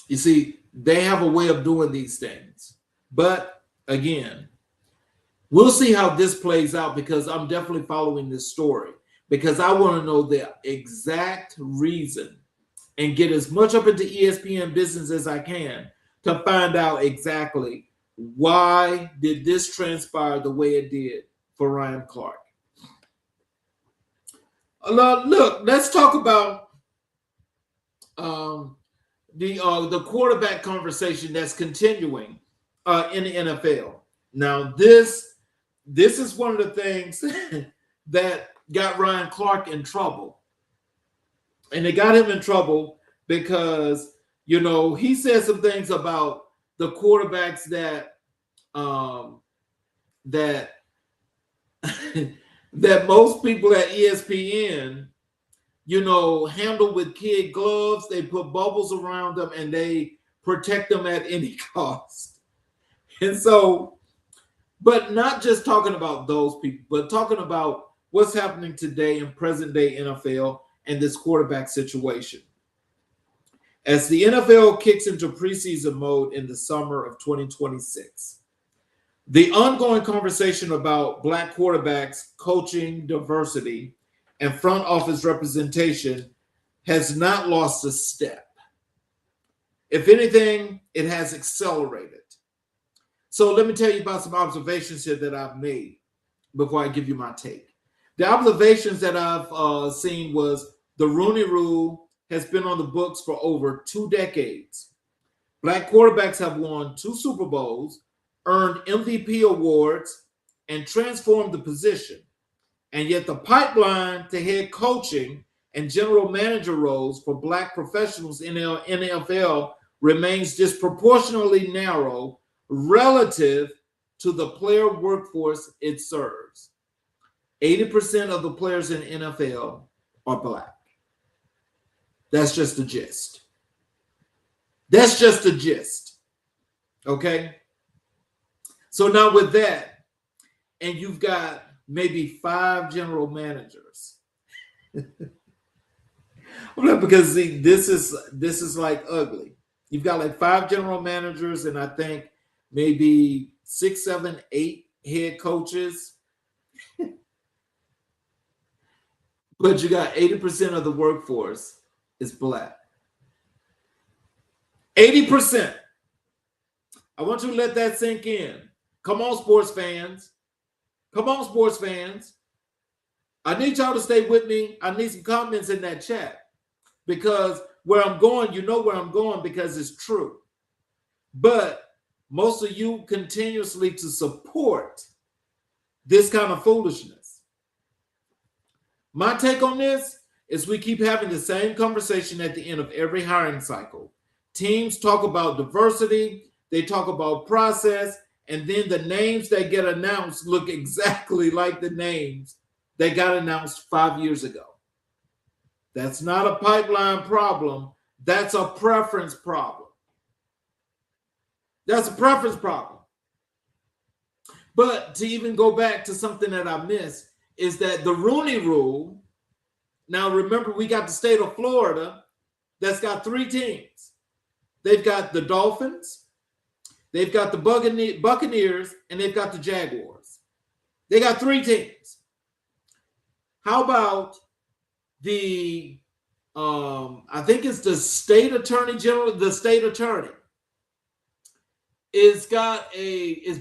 You see, they have a way of doing these things. But again, we'll see how this plays out, because I'm definitely following this story, because I want to know the exact reason and get as much up into ESPN business as I can to find out exactly why did this transpire the way it did for Ryan Clark. Look, let's talk about the quarterback conversation that's continuing in the NFL. Now, this is one of the things that got Ryan Clark in trouble. And it got him in trouble because, he said some things about the quarterbacks that that most people at ESPN, handle with kid gloves. They put bubbles around them and they protect them at any cost. And so But not just talking about those people, but talking about what's happening today in present day NFL and this quarterback situation. As the NFL kicks into preseason mode in the summer of 2026, the ongoing conversation about Black quarterbacks, coaching diversity, and front office representation has not lost a step. If anything, it has accelerated. So let me tell you about some observations here that I've made before I give you my take. The observations that I've seen was the Rooney Rule has been on the books for over 2 decades. Black quarterbacks have won 2 Super Bowls, earned MVP awards, and transformed the position. And yet the pipeline to head coaching and general manager roles for Black professionals in the NFL remains disproportionately narrow relative to the player workforce it serves. 80% of the players in the NFL are Black. That's just the gist. That's just the gist. Okay? So now with that, and you've got maybe 5 general managers. Because see, this is like ugly. You've got like 5 general managers, and I think maybe 6, 7, 8 head coaches. But you got 80% of the workforce is Black. 80%. I want you to let that sink in. Come on, sports fans. Come on, sports fans. I need y'all to stay with me. I need some comments in that chat, because where I'm going, you know where I'm going, because it's true. But most of you continuously to support this kind of foolishness. My take on this is we keep having the same conversation at the end of every hiring cycle. Teams talk about diversity, they talk about process, and then the names that get announced look exactly like the names that got announced 5 years ago. That's not a pipeline problem. That's a preference problem. That's a preference problem. But to even go back to something that I missed is that the Rooney Rule, now remember, we got the state of Florida that's got 3 teams. They've got the Dolphins, they've got the Buccaneers, and they've got the Jaguars. They got 3 teams. How about the, I think it's the state attorney general, the state attorney is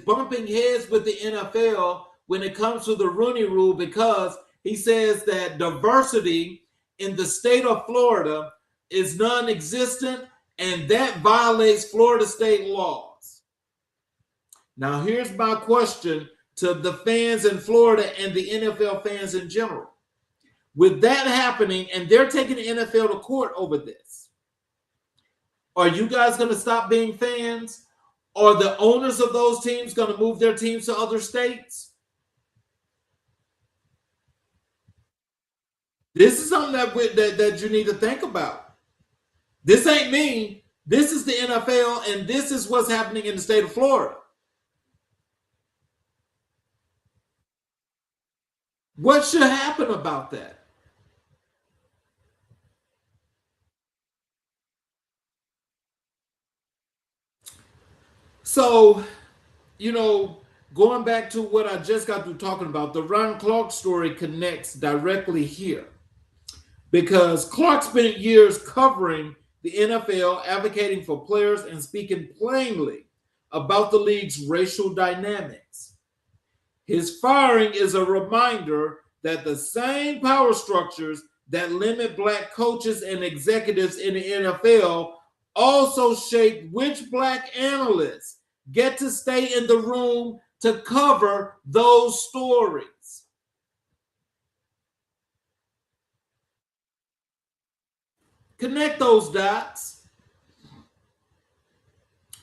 bumping heads with the NFL when it comes to the Rooney Rule, because he says that diversity in the state of Florida is non-existent, and that violates Florida state laws. Now, here's my question to the fans in Florida and the NFL fans in general. With that happening, and they're taking the NFL to court over this, are you guys going to stop being fans? Are the owners of those teams going to move their teams to other states? This is something that you need to think about. This ain't me. This is the NFL, and this is what's happening in the state of Florida. What should happen about that? So, going back to what I just got through talking about, the Ron Clark story connects directly here, because Clark spent years covering the NFL, advocating for players and speaking plainly about the league's racial dynamics. His firing is a reminder that the same power structures that limit Black coaches and executives in the NFL also shape which Black analysts get to stay in the room to cover those stories. Connect those dots.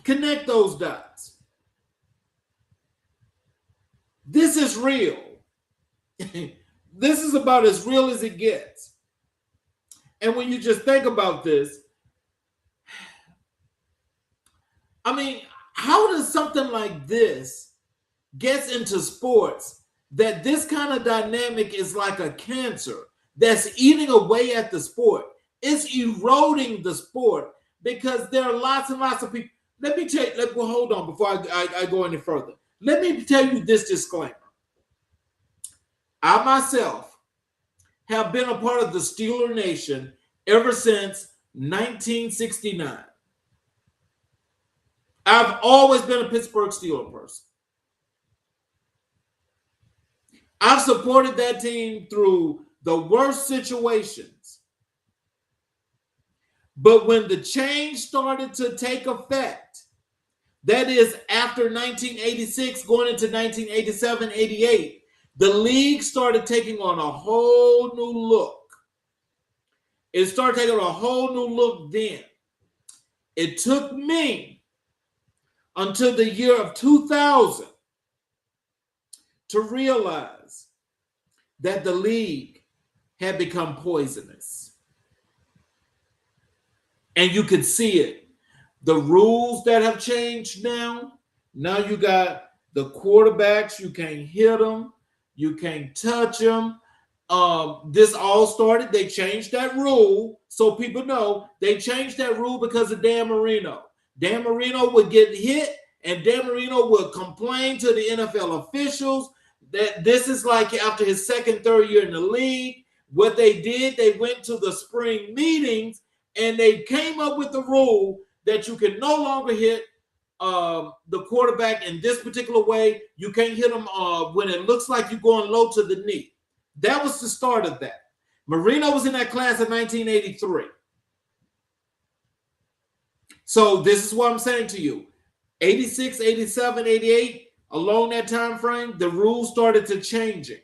Connect those dots. This is real. This is about as real as it gets. And when you just think about this, I mean, how does something like this gets into sports, that this kind of dynamic is like a cancer that's eating away at the sport. It's eroding the sport because there are lots and lots of people. Let me tell you, well, hold on before I go any further. Let me tell you this disclaimer. I myself have been a part of the Steeler Nation ever since 1969. I've always been a Pittsburgh Steeler person. I've supported that team through the worst situations. But when the change started to take effect, that is after 1986 going into 1987, 88, the league started taking on a whole new look. It started taking on a whole new look then. It took me until the year of 2000 to realize that the league had become poisonous. And you could see it. The rules that have changed now you got the quarterbacks, you can't hit them, you can't touch them. This all started, they changed that rule, so people know they changed that rule because of Dan Marino. Dan Marino would get hit, and Dan Marino would complain to the NFL officials that this is like after his second, third year in the league. What they did, they went to the spring meetings, and they came up with the rule that you can no longer hit the quarterback in this particular way. You can't hit them when it looks like you're going low to the knee. That was the start of that. Marino was in that class in 1983. So this is what I'm saying to you. 86, 87, 88, along that time frame, the rules started to changing.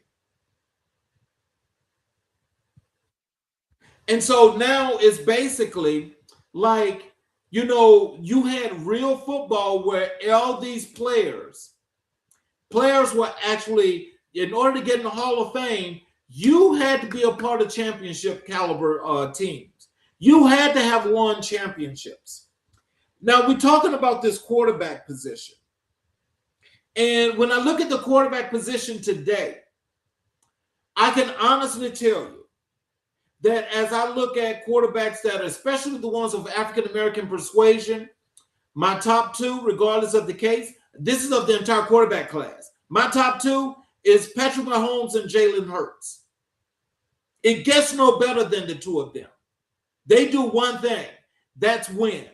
And so now it's basically like, you had real football where all these players were actually, in order to get in the Hall of Fame, you had to be a part of championship caliber teams. You had to have won championships. Now, we're talking about this quarterback position. And when I look at the quarterback position today, I can honestly tell you that as I look at quarterbacks that are, especially the ones of African-American persuasion, my top two, regardless of the case, this is of the entire quarterback class. My top two is Patrick Mahomes and Jalen Hurts. It gets no better than the two of them. They do one thing, that's win.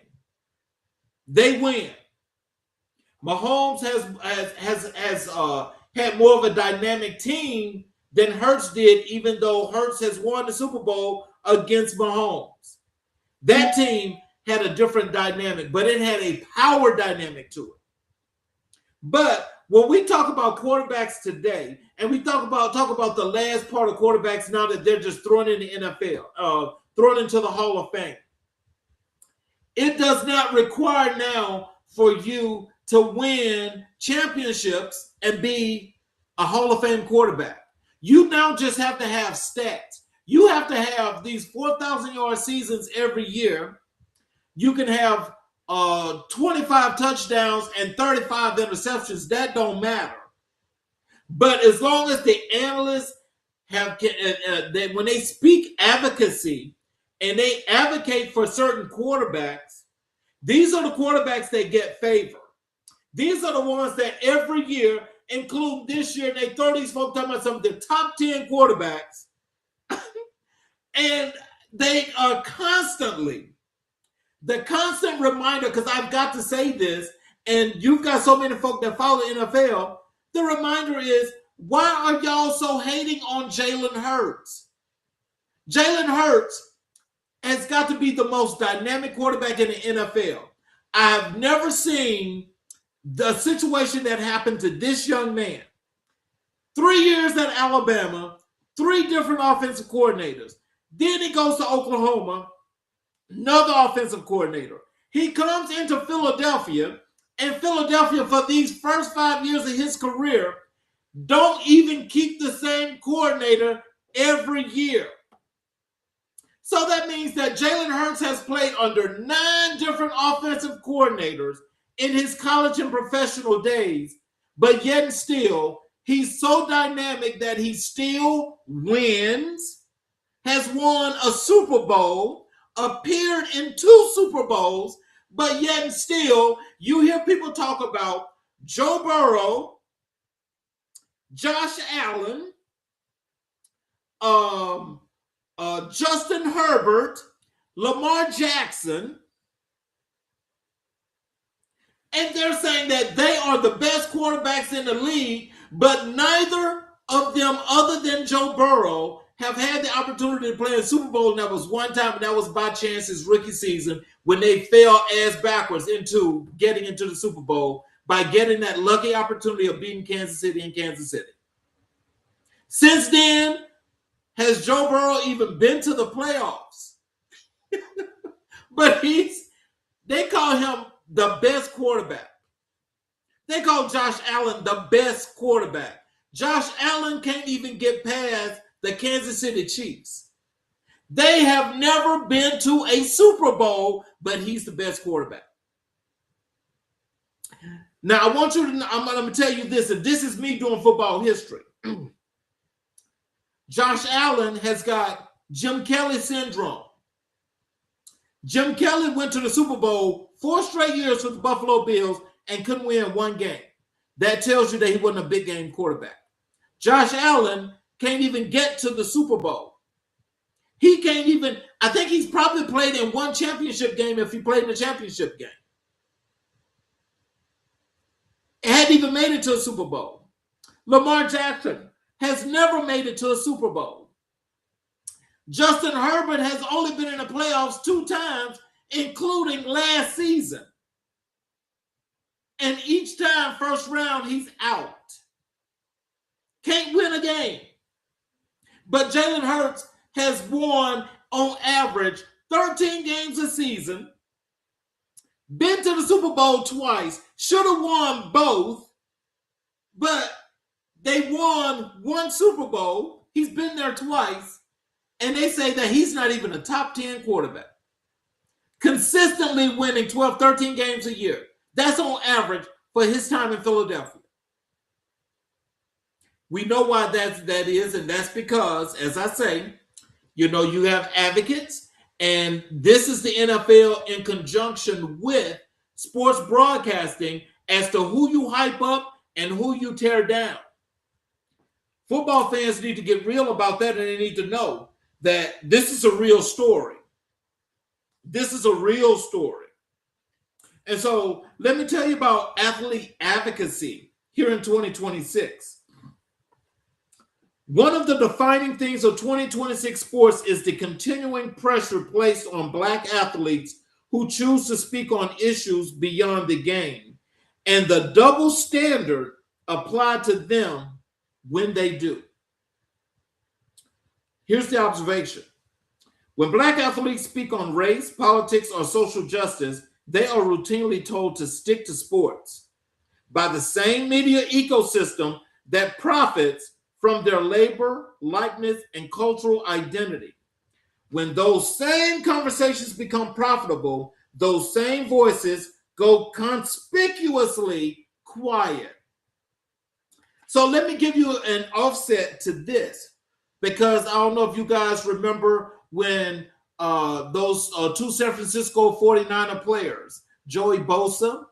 They win. Mahomes has had more of a dynamic team than Hurts did, even though Hurts has won the Super Bowl against Mahomes. That team had a different dynamic, but it had a power dynamic to it. But when we talk about quarterbacks today, and we talk about the last part of quarterbacks now that they're just thrown in the NFL, thrown into the Hall of Fame, it does not require now for you to win championships and be a Hall of Fame quarterback. You now just have to have stats. You have to have these 4,000-yard seasons every year. You can have 25 touchdowns and 35 interceptions. That don't matter. But as long as the analysts have, when they speak advocacy and they advocate for certain quarterbacks, these are the quarterbacks that get favor. These are the ones that every year, include this year, they throw these folks talking about some of the top 10 quarterbacks, and they are constantly, the constant reminder, because I've got to say this, and you've got so many folk that follow the NFL, the reminder is, why are y'all so hating on Jalen Hurts? Jalen Hurts has got to be the most dynamic quarterback in the NFL. I've never seen the situation that happened to this young man. 3 years at Alabama, 3 different offensive coordinators. Then he goes to Oklahoma, another offensive coordinator. He comes into Philadelphia, and Philadelphia, for these first 5 years of his career, don't even keep the same coordinator every year. So that means that Jalen Hurts has played under 9 different offensive coordinators in his college and professional days but yet and still, he's so dynamic that he still wins, has won a Super Bowl, appeared in 2 Super Bowls, but yet and still, you hear people talk about Joe Burrow, Josh Allen, Justin Herbert, Lamar Jackson, and they're saying that they are the best quarterbacks in the league, but neither of them, other than Joe Burrow, have had the opportunity to play in Super Bowl. And that was one time, and that was by chance his rookie season when they fell ass backwards into getting into the Super Bowl by getting that lucky opportunity of beating Kansas City in Kansas City. Since then, has Joe Burrow even been to the playoffs? But they call him the best quarterback. They call Josh Allen the best quarterback. Josh Allen can't even get past the Kansas City Chiefs. They have never been to a Super Bowl, but he's the best quarterback. Now, I want you to know, I'm going to tell you this, and this is me doing football history. Josh Allen has got Jim Kelly syndrome. Jim Kelly went to the Super Bowl 4 straight years with the Buffalo Bills and couldn't win 1 game. That tells you that he wasn't a big game quarterback. Josh Allen can't even get to the Super Bowl. He can't even, I think he's probably played in 1 championship game if he played in a championship game. Hadn't even made it to a Super Bowl. Lamar Jackson has never made it to a Super Bowl. Justin Herbert has only been in the playoffs 2 times, including last season. And each time, first round, he's out. Can't win a game. But Jalen Hurts has won, on average, 13 games a season, been to the Super Bowl twice, should have won both, but they won 1 Super Bowl. He's been there twice, and they say that he's not even a top 10 quarterback. Consistently winning 12, 13 games a year. That's on average for his time in Philadelphia. We know why that is, and that's because, as I say, you know, you have advocates, and this is the NFL in conjunction with sports broadcasting as to who you hype up and who you tear down. Football fans need to get real about that, and they need to know that this is a real story. This is a real story. And so let me tell you about athlete advocacy here in 2026. One of the defining things of 2026 sports is the continuing pressure placed on Black athletes who choose to speak on issues beyond the game, and the double standard applied to them when they do. Here's the observation. When Black athletes speak on race, politics, or social justice, they are routinely told to stick to sports by the same media ecosystem that profits from their labor, likeness, and cultural identity. When those same conversations become profitable, those same voices go conspicuously quiet. So let me give you an offset to this, because I don't know if you guys remember when those 2 San Francisco 49er players, Joey Bosa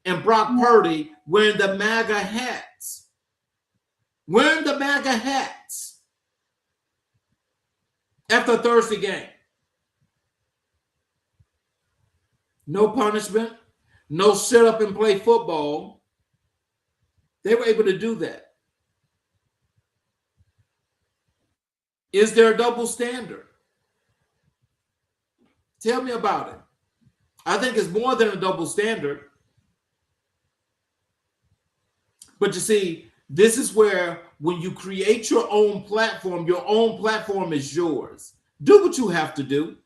and Brock Purdy, wearing the MAGA hats. Wearing the MAGA hats after a Thursday game. No punishment, no sit up and play football. They were able to do that. Is there a double standard? Tell me about it. I think it's more than a double standard. But you see, this is where when you create your own platform is yours. Do what you have to do.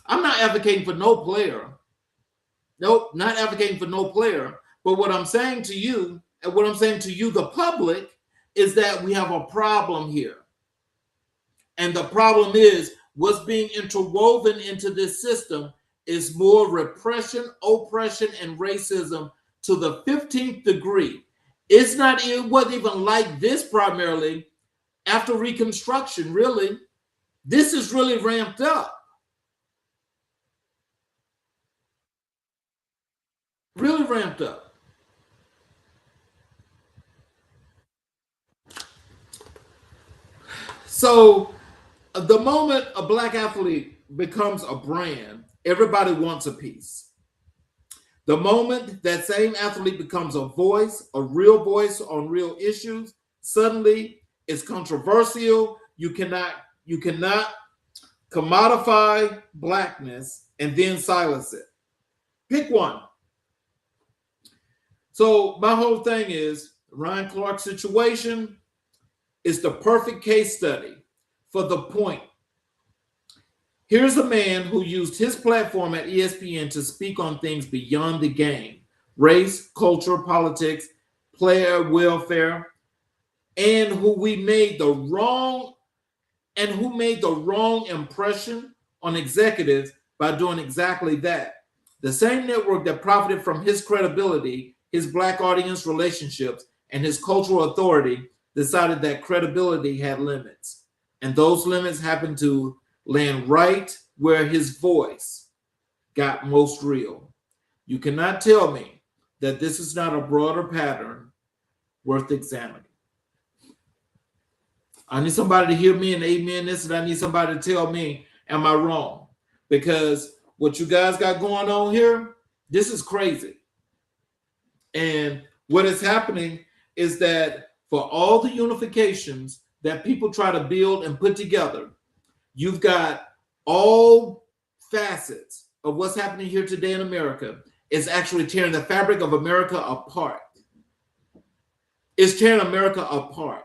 I'm not advocating for no player. Nope, not advocating for no player. But what I'm saying to you, and what I'm saying to you, the public, is that we have a problem here. And the problem is what's being interwoven into this system is more repression, oppression, and racism to the 15th degree. It wasn't even like this primarily after Reconstruction, really. This is really ramped up. Really ramped up. So the moment a black athlete becomes a brand, everybody wants a piece. The moment that same athlete becomes a voice, a real voice on real issues, suddenly it's controversial. You cannot commodify blackness and then silence it. Pick one. So my whole thing is Ryan Clark's situation is the perfect case study for the point. Here's a man who used his platform at ESPN to speak on things beyond the game: race, culture, politics, player welfare, and who made the wrong impression on executives by doing exactly that. The same network that profited from his credibility, his black audience relationships, and his cultural authority decided that credibility had limits. And those limits happened to land right where his voice got most real. You cannot tell me that this is not a broader pattern worth examining. I need somebody to hear me and amen this, and I need somebody to tell me, am I wrong? Because what you guys got going on here, this is crazy. And what is happening is that for all the unifications that people try to build and put together, you've got all facets of what's happening here today in America is actually tearing the fabric of America apart. It's tearing America apart.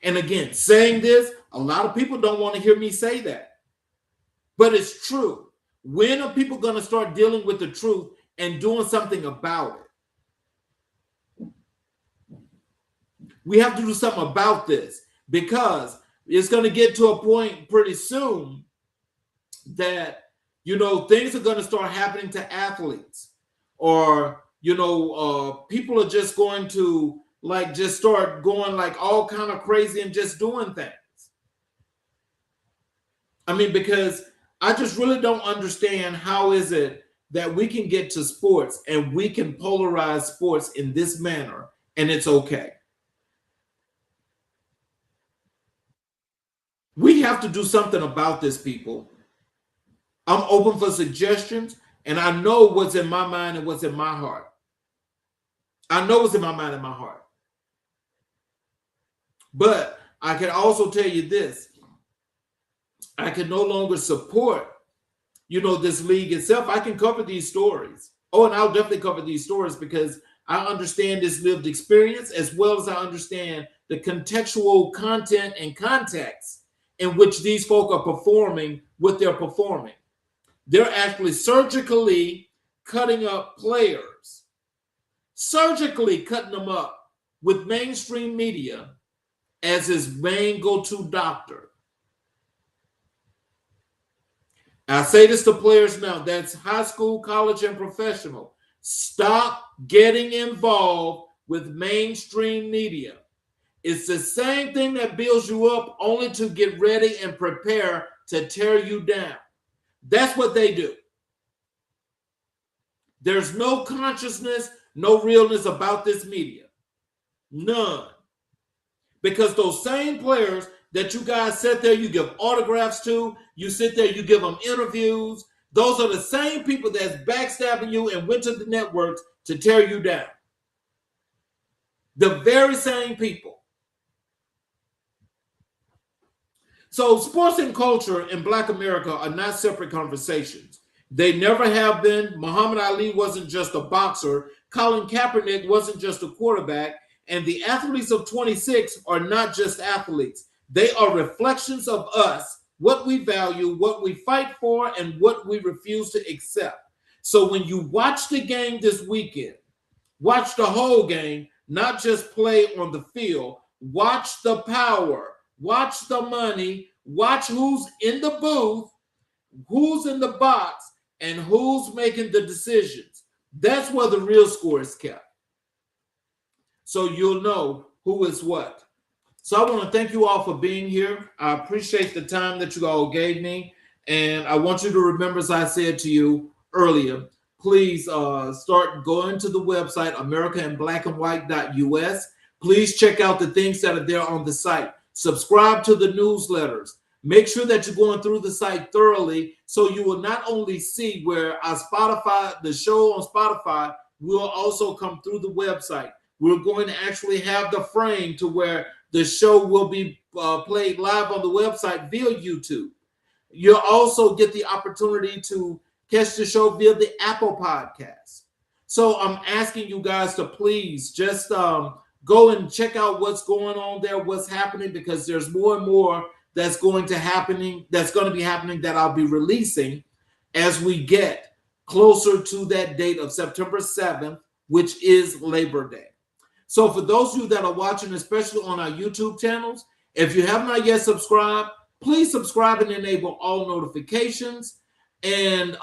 And again, saying this, a lot of people don't want to hear me say that. But it's true. When are people going to start dealing with the truth and doing something about it? We have to do something about this, because it's going to get to a point pretty soon that, things are going to start happening to athletes, or, people are just going to just start going all kind of crazy and just doing things. I mean, because I just really don't understand how is it that we can get to sports and we can polarize sports in this manner and it's okay. We have to do something about this, people. I'm open for suggestions, and I know what's in my mind and what's in my heart. I know what's in my mind and my heart. But I can also tell you this. I can no longer support, this league itself. I can cover these stories. Oh, and I'll definitely cover these stories because I understand this lived experience, as well as I understand the contextual content and context in which these folk are performing what they're performing. They're actually surgically cutting up players, surgically cutting them up with mainstream media as his main go-to doctor. I say this to players now, that's high school, college, and professional. Stop getting involved with mainstream media. It's the same thing that builds you up only to get ready and prepare to tear you down. That's what they do. There's no consciousness, no realness about this media. None. Because those same players that you guys sit there, you give autographs to, you sit there, you give them interviews, those are the same people that's backstabbing you and went to the networks to tear you down. The very same people. So sports and culture in Black America are not separate conversations. They never have been. Muhammad Ali wasn't just a boxer. Colin Kaepernick wasn't just a quarterback. And the athletes of 26 are not just athletes. They are reflections of us, what we value, what we fight for, and what we refuse to accept. So when you watch the game this weekend, watch the whole game, not just play on the field. Watch the power, watch the money, watch who's in the booth, who's in the box, and who's making the decisions. That's where the real score is kept. So you'll know who is what. So I want to thank you all for being here. I appreciate the time that you all gave me. And I want you to remember, as I said to you earlier, please start going to the website, americainblackandwhite.us. Please check out the things that are there on the site. Subscribe to the newsletters. Make sure that you're going through the site thoroughly so you will not only see where our Spotify, the show on Spotify, will also come through the website. We're going to actually have the frame to where the show will be played live on the website via YouTube. You'll also get the opportunity to catch the show via the Apple Podcast. So I'm asking you guys to please just go and check out what's going on there, what's happening, because there's more and more that's going to be happening that I'll be releasing as we get closer to that date of September 7th, which is Labor Day. So for those of you that are watching, especially on our YouTube channels, if you have not yet subscribed, please subscribe and enable all notifications. And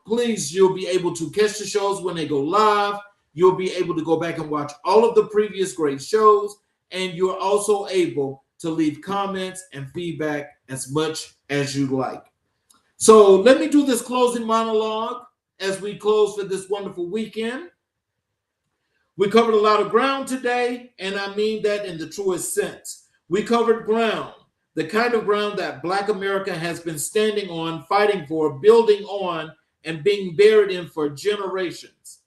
please, you'll be able to catch the shows when they go live. You'll be able to go back and watch all of the previous great shows. And you're also able to leave comments and feedback as much as you like. So let me do this closing monologue as we close for this wonderful weekend. We covered a lot of ground today, and I mean that in the truest sense. We covered ground, the kind of ground that Black America has been standing on, fighting for, building on, and being buried in for generations.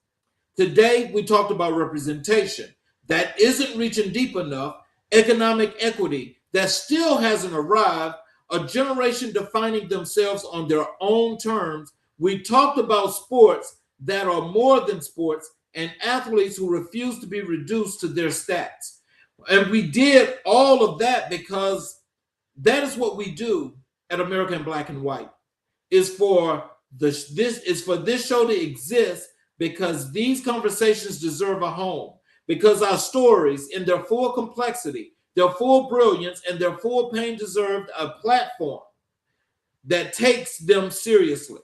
Today, we talked about representation that isn't reaching deep enough, economic equity that still hasn't arrived, a generation defining themselves on their own terms. We talked about sports that are more than sports, and athletes who refuse to be reduced to their stats. And we did all of that because that is what we do at American Black and White, is for this show to exist because these conversations deserve a home, because our stories in their full complexity, their full brilliance, and their full pain deserved a platform that takes them seriously.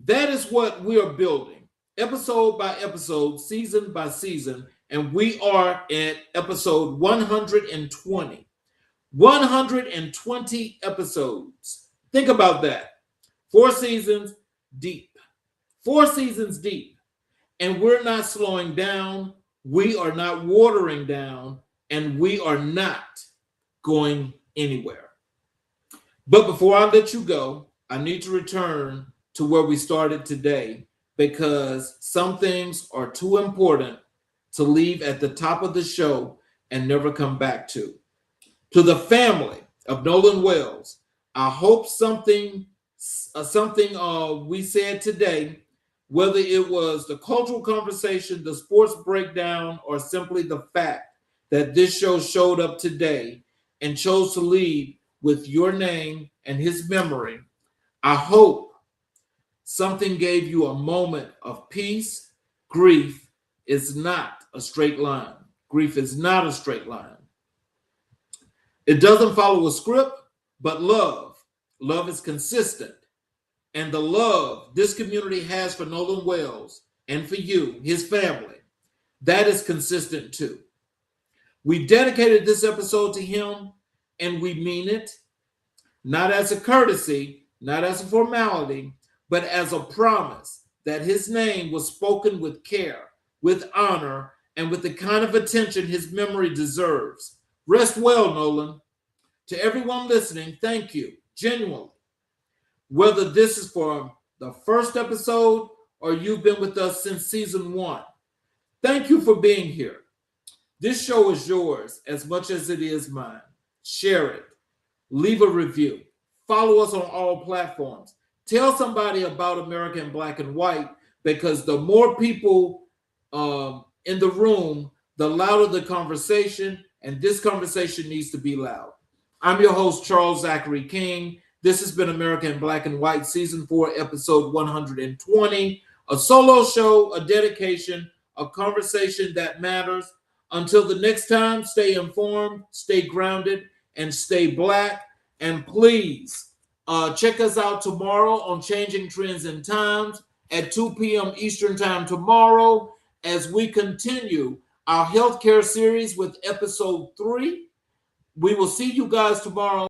That is what we are building. Episode by episode, season by season, and we are at episode 120. 120 episodes. Think about that. 4 seasons deep. 4 seasons deep. And we're not slowing down. We are not watering down. And we are not going anywhere. But before I let you go, I need to return to where we started today, because some things are too important to leave at the top of the show and never come back to. To the family of Nolan Wells, I hope something we said today, whether it was the cultural conversation, the sports breakdown, or simply the fact that this show showed up today and chose to lead with your name and his memory, I hope something gave you a moment of peace. Grief is not a straight line. Grief is not a straight line. It doesn't follow a script, but love is consistent. And the love this community has for Nolan Wells and for you, his family, that is consistent too. We dedicated this episode to him, and we mean it, not as a courtesy, not as a formality, but as a promise that his name was spoken with care, with honor, and with the kind of attention his memory deserves. Rest well, Nolan. To everyone listening, thank you, genuinely. Whether this is for the first episode or you've been with us since season 1, thank you for being here. This show is yours as much as it is mine. Share it. Leave a review. Follow us on all platforms. Tell somebody about American Black and White, because the more people in the room, the louder the conversation, and this conversation needs to be loud. I'm your host, Charles Zachary King. This has been American Black and White, Season 4, Episode 120, a solo show, a dedication, a conversation that matters. Until the next time, stay informed, stay grounded, and stay Black. And please, check us out tomorrow on Changing Trends and Times. at 2 p.m. Eastern Time tomorrow as we continue our healthcare series with episode 3. We will see you guys tomorrow.